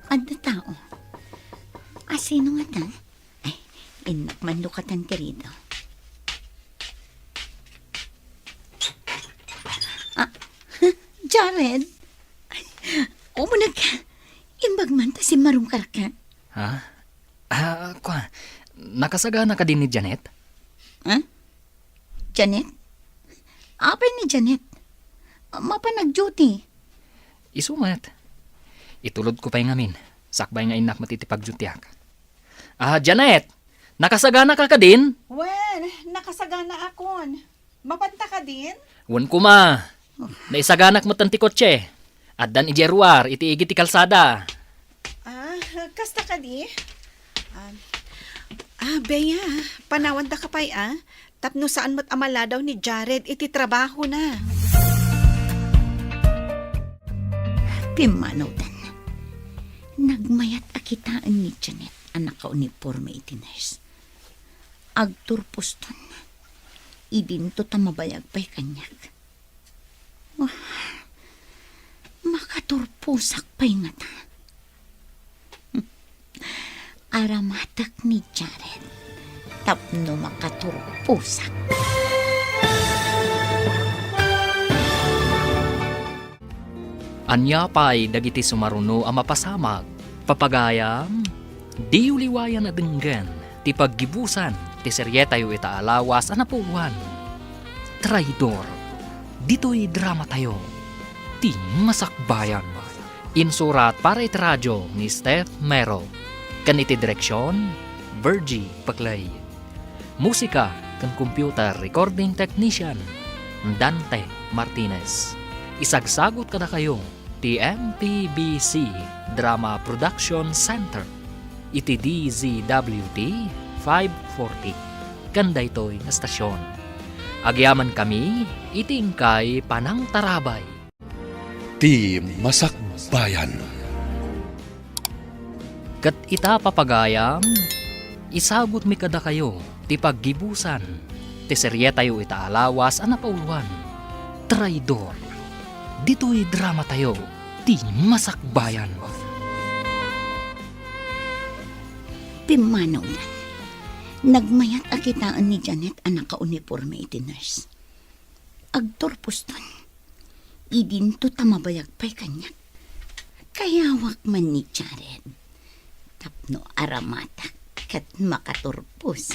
Adda tao. Asino nga ta? Ay, inak man lukatan kirido. Jared? Umunag ka. Imbag man ta si Marungkar ka. Ha? Nakasagana ka din ni Janet? Ha? Janet? Apay ni Janet? Mapa nag-duty. Isumat. Itulod ko pa'y ngamin. Sakbay nga inak matitipag-jutyak. Janet! Nakasagana ka din? Well, nakasagana akon. Mapanta ka din? Wan ko ma. Naisaganak mo tanti kotse. At dan ijeruar, iti igiti kalsada. Kasta ka di? Bea, panawan da ka pa'y Tapno saan mo't amala daw ni Jared, iti trabaho na. Pimanodan. Nagmayat akitaan ni Janet ang naka-uniforme iti nurse. Agturpos ton. Idinto tamabayag pa'y kanyak. Makaturpusak pa'y nga ta. Aramatak ni Jared. Tapno makaturpusak. Anya pa'y dagiti sumaruno ang mapasamag. Papagayam, di uliwayan na denggan, ti paggibusan, ti seryetayo itaalawas ang napuluan. Traidor, dito'y drama tayo, ti masakbayan. Insurat para iti radyo ni Steph Mero. Kaniti direksyon, Virgie Paclay. Musika kan computer recording technician, Dante Martinez. Isagsagot ka na kayo, TMPBC Drama Production Center. Iti DZWT 540. Kanda ito'y na stasyon. Agyaman kami, itingkay Panang Tarabay. Ti Masakbayan. Kat ita papagayam, isagot mi kada kayo, ti paggibusan, ti seryetayo itaalawas ang napauluan. Traidor, dito'y drama tayo, ti masakbayan. Pimanaw na. Nagmayat akitaan ni Janet ang naka-uniforme iti nurse. Agtorpos ton. Idinto tamabayag pa'y kanya. Kayawak man ni Jared. Tapno aramata kat makaturpos.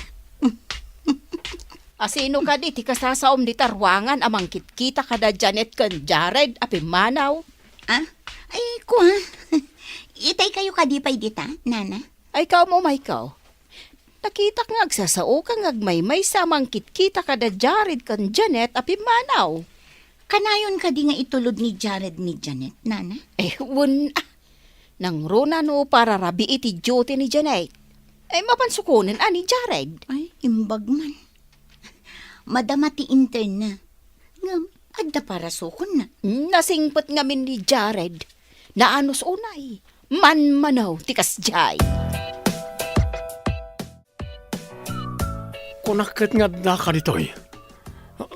Asino ka di, ti kasasaom di tarwangan amang kitkita kada Janet kan Jared apimanaw. Ah? Ay, kuha. Itay kayo kadipay dita, nana? Ay kao mo, Michael. Nakita nga agsasao ka ngagmaymay samang kitkita kada Jared kan Janet apimanaw. Kanayon ka di nga itulod ni Jared ni Janet, nana? Wun nang runa no para rabi iti duty ni Janet. Ay mapansukunan ani Jared. Ay, imbag man. Madama ti intern na. Ngam, adda para sukon na. Nasingpot ngamin ni Jared. Naanos unay. Manmanaw tikas jay. Kunakit nga na ka dito'y.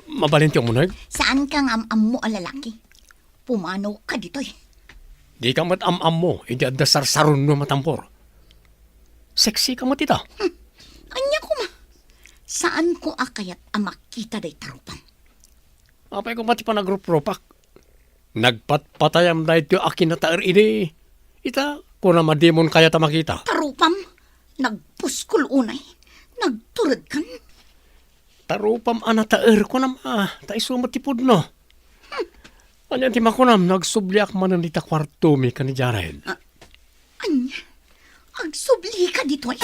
Mabalintyo mo na. Saan kang am-am mo alalaki? Pumanaw ka dito'y. Di ka mat-am-am mo, hindi adda sarsaron no matampor. Sexy ka matita. Anya ko ma. Saan ko akayat ang makita day tarupan? Apay ko pati pa nagrupropak. Nagpatpatayam na ito akin na taer ini. Ita, kung na madimon kaya ta makita. Tarupam, nagpuskol unay. Nagturad kan. Tarupam ana taer ko na taiso matipod no. Anyan ti makunam, nagsubliak man ang dita kwarto mi ka ni Jared. Anya, agsubli ka dito'y.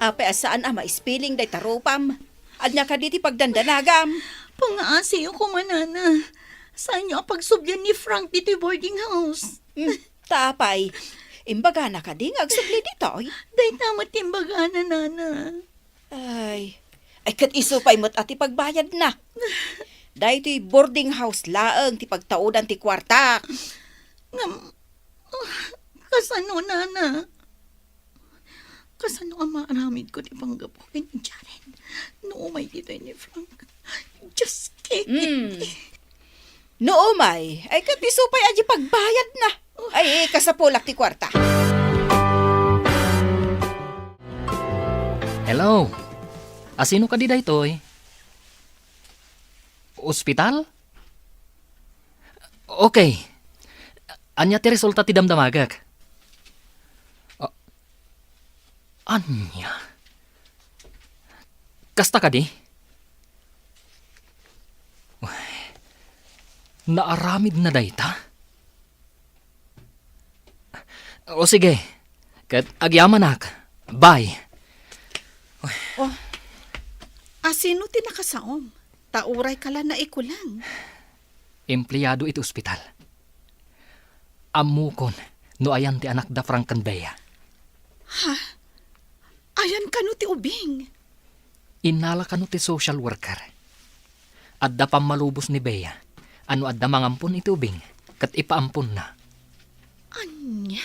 Ape asaan ama spilling day tarupam. Anya ka diti pagdandanagam. Pangaasi ko manana. Saan niyo ang pagsubyan ni Frank dito boarding house? Tapay. Imbaga na ka di agsubli dito. Day tamat timbaga na nana. Ay kat isupay mo't ati pagbayad na. Dahil ti boarding house laang ti pagtaudan ti kwarta. Kasano nana? Kasano ang maaramid ko ti panggapukin ni Jared? Noomay dito ni Frank. Just kidding. Noomay, ay kat isupay aji pagbayad na. Ay kasapulak ti kwarta. Hello, asino ka di daytoy? Ospital? Okay. Anya ti resulta ti damdamagak? Anya? Kasta ka di? Naaramid na dayta? O sige, kat agyamanak. Bye. Asino ti nakasaom? Tauray kala na ikulang. Empleyado iti ospital. Amukon, no ayan ti anak da Frankenbea. Ayan ka no ti ubing. Inala ka no ti social worker. Adda pamalubos ni Bea. Ano adda mangampun iti ubing, kat ipaampun na. Anya?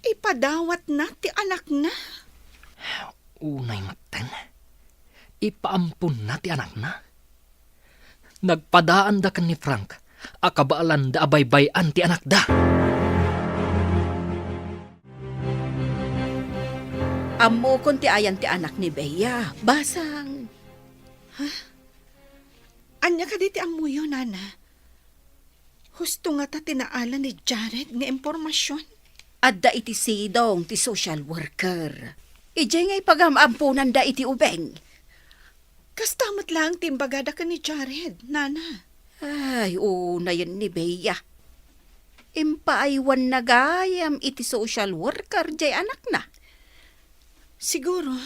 Ipadawat na ti anak na. Unay maten. Ipaampun na ti anak na. Nagpadaan da kan ni Frank, akabaalan da abaybayan ti anak da. Amo kon ti ayan ti anak ni Bea. Basang. Anya ka diti amuyo, nana. Husto nga ta tinaala ni Jared nga impormasyon. Adda iti sidong ti social worker. Ije nga'y pagamampunan da iti ubeng. Kastamat lang timbagada ka ni Jared, nana. Ay, una yun ni Bea. Impaaywan na gayam iti social worker jay anak na. Siguro,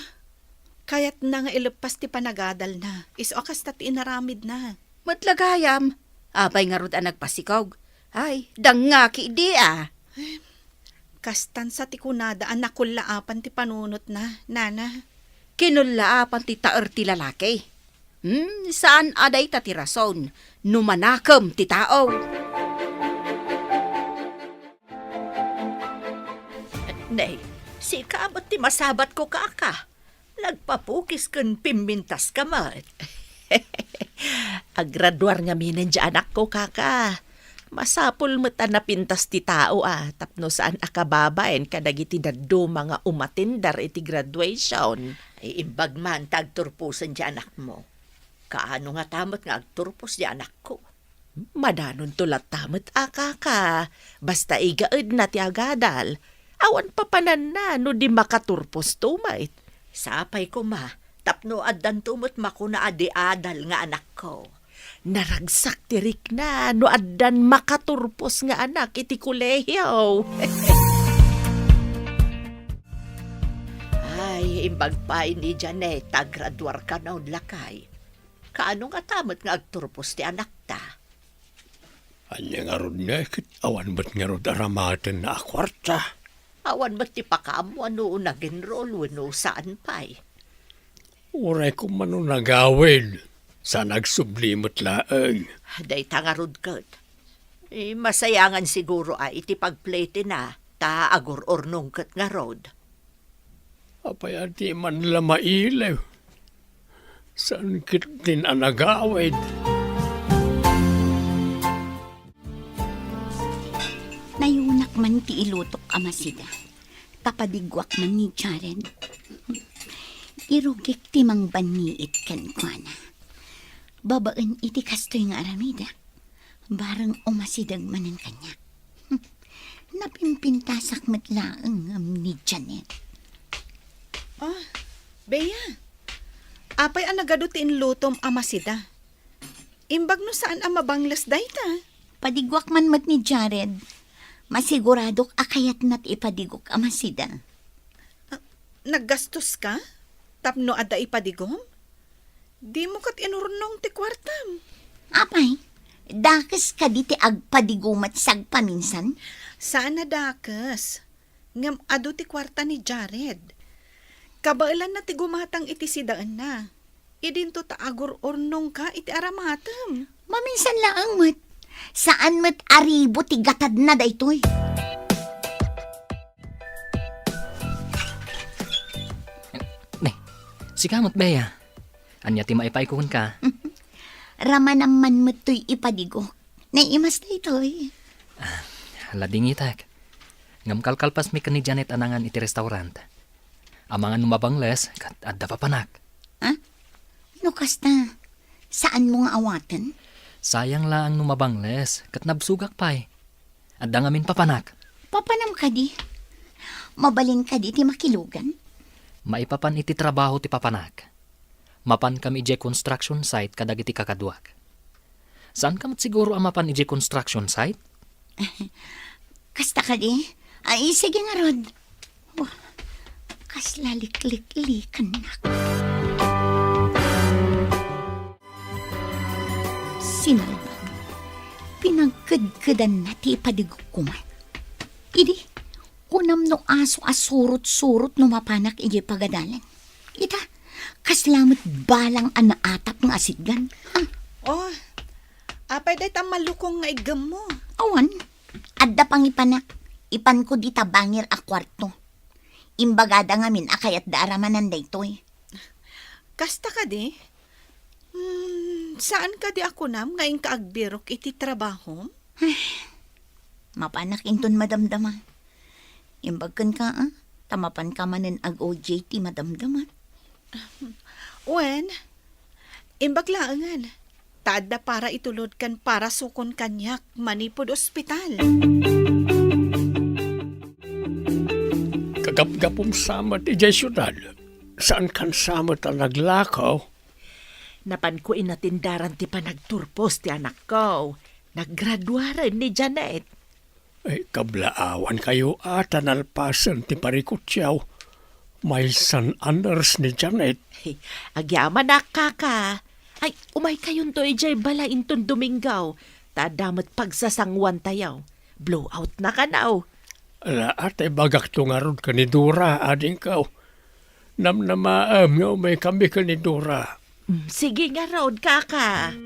kayat na nga ilepas ti panagadal na. Iso akas ti inaramid na. Matlagayam, apay nga rod ang nagpasikog. Ay, dangaki di ah. Kastan sa ti kunada anak kulaapan ti panunot na, nana. Kinulaapan ti taer ti lalaki. Saan aday ta ti rason? Numanakam ti tao. Nay, si kaabot ti masabat ko kaka. Nagpapukis kun pimintas ka mat. Aggraduar nga minin di anak ko, kaka. Masapul mo ta napintas ti tao tapno saan akababaen kadagiti daddo mga umatindar iti graduation. Ay imbag man tagturpusan di anak mo. Kaano nga tamot nga agturpos di anak ko. Madanon tulat tamat kaka. Basta igaed na ti agadal. Awan papanan na no di makaturpos tumait. Sapay ko ma, tapno addan tumot makuna adi-adal nga anak ko. Naragsak tirik na no addan makaturpos nga anak iti kulehiyaw. Ay, imbag pa ni Janet, graduar ka na lakay. Kaano nga tamot nga agturpos ti anak ta? Anya nga rod nga, awan ba't nga rod aramaten na akwarta? Awan ba't ti pakamo ano nag-enroll wano saan pa'y? Uray ko mano nagawin. Sa nagsublimot laeng. Day tangarod kat. Masayangan siguro iti pagplete na, ta agor-ornong kat nga rod. Apay ati man la mailew. Saan kit din anagawid? Nayunak man ti ilutok amasida. Tapadigwak man ni Jared. Irugik ti mang baniit kan kwa na. Babaan iti kastoy nga aramida. Barang umasidag manan kanya. Napimpintasak matlaang ni Janet. Bea, apay ang nagadutin lutom amasida. Imbag no saan ang mabanglas dayta? Padigwak man mat ni Jared. Masiguradok akayat na't ipadigok amasida. Naggastos ka? Tapno ada ipadigom? Di mo kat inurnong ti kwartam. Apay, dakas ka di ti agpadigumat sagpaminsan? Saan na dakas? Ngam ado ti kwarta ni Jared. Kabailan na ti gumatang iti sidaan na. Idinto ta agor-ornong ka iti aramatam. Maminsan lang mat. Saan mat aribo ti gatad na daytoy? Si kamot, Bea. Anya ti maipaikon ka. Rama naman mat to'y ipadigo. Naimas daytoy. Lading itak. Ngam kalkalpas mi ni Janet anangan iti restaurant. Amangan numabangles kat adda papanak. No kasta, saan mo nga awatan? Sayang lang numabangles kat nabsugak pa'y. Adda ngamin papanak. Papanam ka di. Mabalin ka di ti makilugan. Maipapan iti trabaho ti papanak. Mapan kami ije construction site kadag iti kakadwak. Saan kamat siguro ang mapan ije construction site? Kasta ka di? Ay, sige nga rod. Oh, kas lalik-lik-likan na. Sinalbag, pinagkadkadan na ti ipadigkuman. Idi, kunam no aso asurot-surot no mapanak iji pagadalan. Ita, kaslamat balang anaatap ng asidgan. Oh, apay day ta malukong nga igam mo. Awan, adda pang ipanak. Ipan ko di tabangir a kwarto. Imbagada ngamin akayat daaramanan daytoy. Kasta ka di? Saan ka di ako nam ngayon kaagbirok iti trabaho? Mapanak inton madamdaman. Imbagkan ka tamapan ka manen ag OJT madamdaman. Wen, imbaglaangan. Taadda para itulod kan para sukon kanyak manipod ospital. Kagap-gapong samat ijay syudad. Saan kan samat ang naglakaw? Napan ko inatindaran ti panagturpos ti anak ko. Naggraduaran ni Janet. Ay, kablaawan kayo ata nalpasan ti parikutsyaw. May San Anders ni Janet. Hey, agyaman na kaka. Ay, umay kayon to ijay bala inton Domingaw. Tadamat pagsasangwan tayaw. Blowout na ka now. Laat ay bagak tungarod ka ni Dora, ading kaw. Namnamaam nga may kami ka ni Dora. Sige nga Rod, kaka.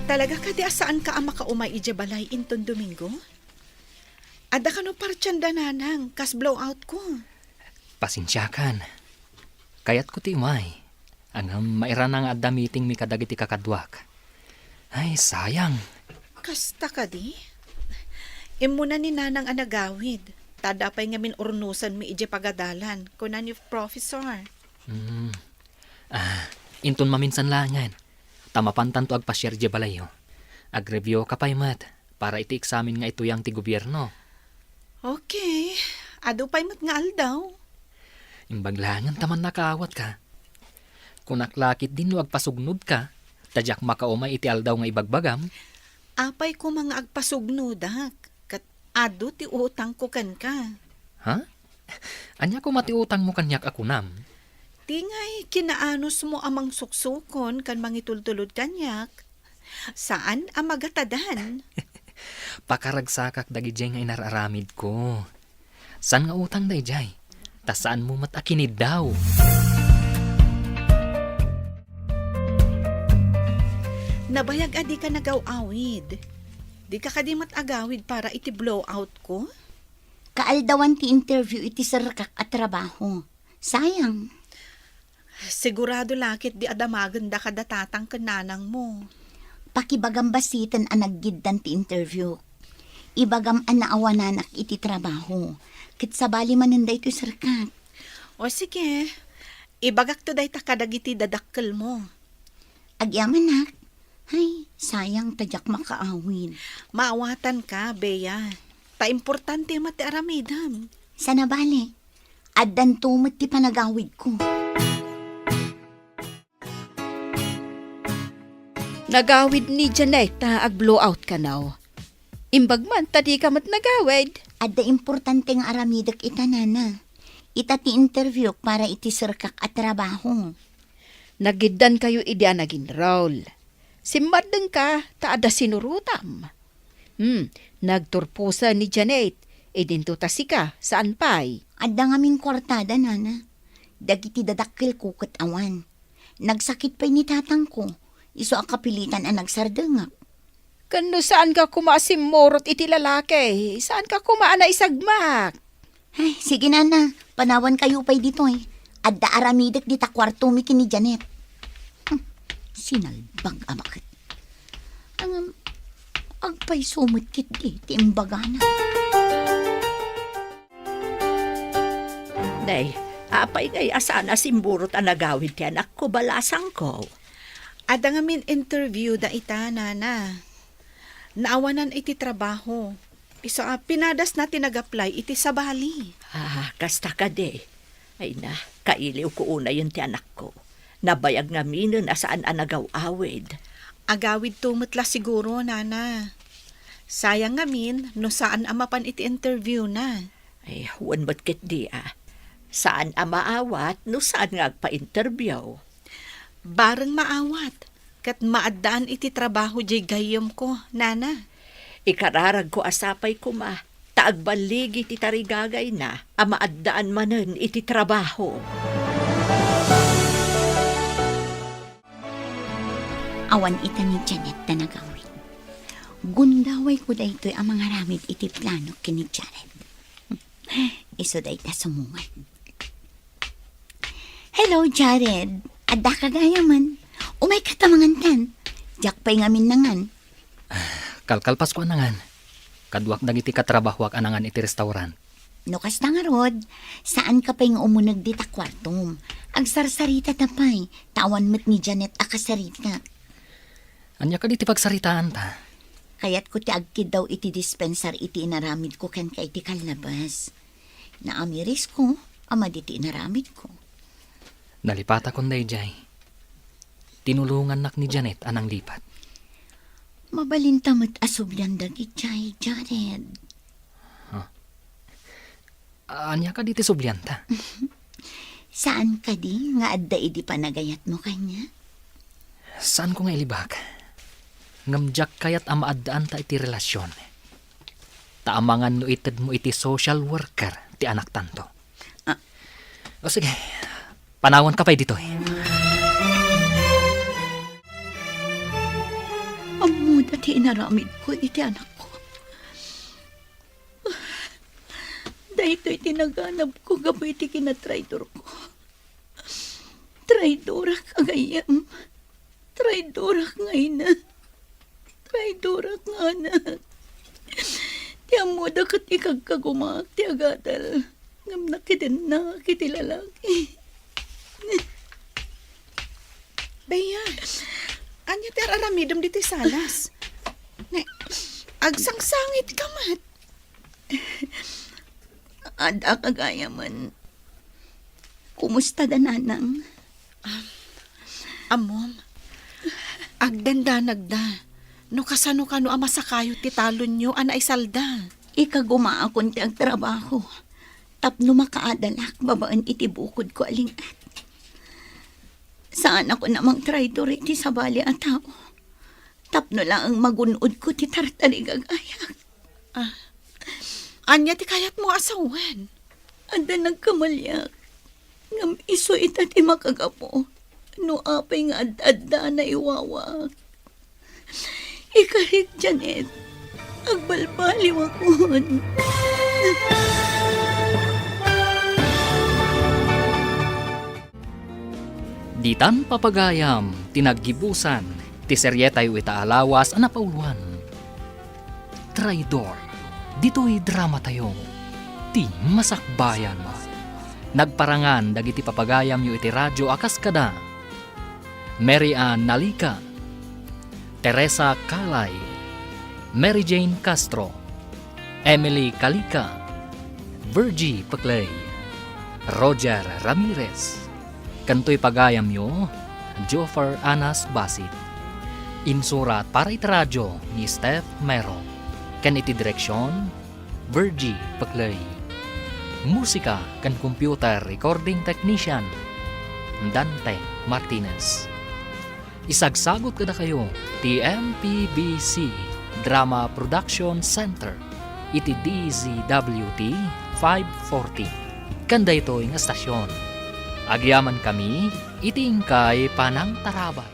Talaga ka di asaan ka ama ka umay ije balay inton Domingo? Ada ka no partyanda nanang, kas blowout ko. Pasensyakan. Kayat ko ti umay. Ang mairan nga adda meeting mi kadagiti kakadwak. Ay, sayang. Kasta ka di? Imuna ni nanang anagawid. Tadapay nga min urnusan mi ije pagadalan, kunan ni professor. Inton maminsan langan. Tamapantan to agpasyar je balayo. Agreview ka pa'y mat, para iti eksamin nga ito yang ti gobyerno. Okay, ado pa'y mat nga aldaw. Imbaglangan taman nakaawat ka. Kunaklakit din no agpasugnod ka, tadyak makaumay iti aldaw nga ibagbagam. Apay ko mga agpasugnudak, kat ado ti utang ko kan ka. Ha? Anya ko matiutang mo kanyak ako nam? Tingay, kinaanos mo amang suksukon kan mangitultulod kanyak. Saan ang magatadan? Pakaragsakak dagijay nga inararamid ko. San nga utang dayjay? Ta saan mo matakinid daw? Nabayag adi ka nagaw-awid. Di ka kadimat agawid para iti blowout ko? Kaaldawan ti interview iti sarkak at trabaho. Sayang. Sigurado lakit di adamaganda ka datatang kananang mo. Pakibagam basitan ang naggiddan ti interview. Ibagam ang naawananak iti trabaho. Kit sabali mananda ito sarkak. O sige, ibagak to day takadagiti dadakkel mo. Agyaman nak. Ay, sayang tadyak makaawin. Maawatan ka, Bea. Ta importante mati aramidam. Sana bale. Addan tumot ti panagawid ko. Nagawid ni Janet na ag-blowout ka now. Imbag man, tadi ka mat nagawid. Adda importante nga aramidak ita nana. Ita ti interview para iti sarkak at trabaho. Nagiddan kayo idya naging role. Simadeng ka, taada sinurutam. Nagturpusa ni Janet, idinto tasika, saan pa'y? Adda nga min kwartada nana. Dagiti dadakkel ko ket awan. Nagsakit pa'y ni tatang ko. Iso ang kapilitan ang nagsardengak. Kano saan ka kumaasimorot iti lalaki? Saan ka kumaana isagmak? Ay, sige nana, panawan kayo pa'y dito eh. Adda aramidak di takwarto mi kini Janet. Sinalbag amakit. Ang agpay sumit kit di tiimbagana. Day, apay ngay asana simburot ang nagawid ti anak ko balasang ko. Ada nga min interview da ita, nana. Naawanan iti trabaho. Iso pinadas na tinag-apply iti sa Bali. Kasta ka de. Ay na, kailiw ko una yun ti anak ko. Nabayag nga minin asaan ang nagaw-awid. Agawid tumutla siguro, nana. Sayang nga min, no saan amapan iti interview na. Ay, huwan ba't kit di Saan ang maawat, no saan nga agpa-interview? Bareng maawat, kat maadaan iti trabaho jay gayom ko, nana. Ikararag ko asapay ko ma, taagbaligi ti tarigagay na, amaadaan manen iti trabaho. Awan ita ni Janet na nagawin. Gundaway ko da ito'y ang mga ramid iti plano kini Janet. Iso da ita sumungan. Hello, Jared. Adda ka gaya man. Umay katamangan tan. Diyak pa'y ngamin nangan. Kalkalpas ko anangan. Kadwak dagiti katrabahwak anangan iti restaurant. No kasta nga rod, saan ka pa yung umunag di ta kwartom? Agsarsarita na pa'y, tawan mo't ni Janet akasarita. Anya ka di ti pagsaritaan ta. Kaya't ko ti agkid daw iti dispensar iti inaramid ko kan ka iti kalabas. Naamiris ko, ama di ti inaramid ko. Nalipata kon dayjay. Tinulungan nak ni Janet anang lipat. Mabalinta mo't asublan dagi chay, Jared. Anya ka di ti subyanta. Saan ka di nga adda idi panagayat mo kanya? Saan ko nga ilibak? Ngamjak kayat amaadaan ta iti relasyon. Taamangan no ited mo iti social worker ti anak tanto. O sige, panawon ka pa dito eh. Amuda ti inaramid ko iti anak ko. Dahito iti naganap ko gabi iti kinatraidor ko. Traidorak agayam. Traidorak ngay na. Traidorak nga na. Ti amuda kat ikagkagumak ti agadal. Ngam nakitin na kiti lalaki. Bea, anya ter aramidom dito salas. Agsangsangit ka mat. Ada kagaya man. Kumusta dananang? Amom, agdandanag da. No kasano ka no ama sa kayo ti talon nyo, ana isalda. Ikagumaakon ti ang trabaho. Tapno makaadalak, babaan iti bukod ko alingat. Saan ako namang traidor iti sabali at tao. Tapno lang ang magunod ko ti tartaligagayak. Anya ti kayat mo asawan. Anda nagkamalyak. Ngam iso ita ti makagapo. No apay nga ad-adda na iwawa. Ikarit, Janet. Agbalbaliw akon. Ditan papagayam, tinaggibusan, ti seryetay ita alawas anapauluan. Traidor, dito'y drama tayo, ti masakbayan mo. Nagparangan dagiti papagayam yu iti radyo akas kada. Mary Ann Nalika, Teresa Kalay, Mary Jane Castro, Emily Kalika, Virgie Paclay, Roger Ramirez. Kanto'y pagayam nyo, Joffer Anas Basit. Insurat para iti radyo ni Steph Mero. Kan iti direksyon, Virgie Paclay. Musika kan computer recording technician, Dante Martinez. Isagsagot kada kayo, TMPBC Drama Production Center, iti DZWT 540. Kanda ito ang estasyon. Agyaman kami, itingkay panang tarabay.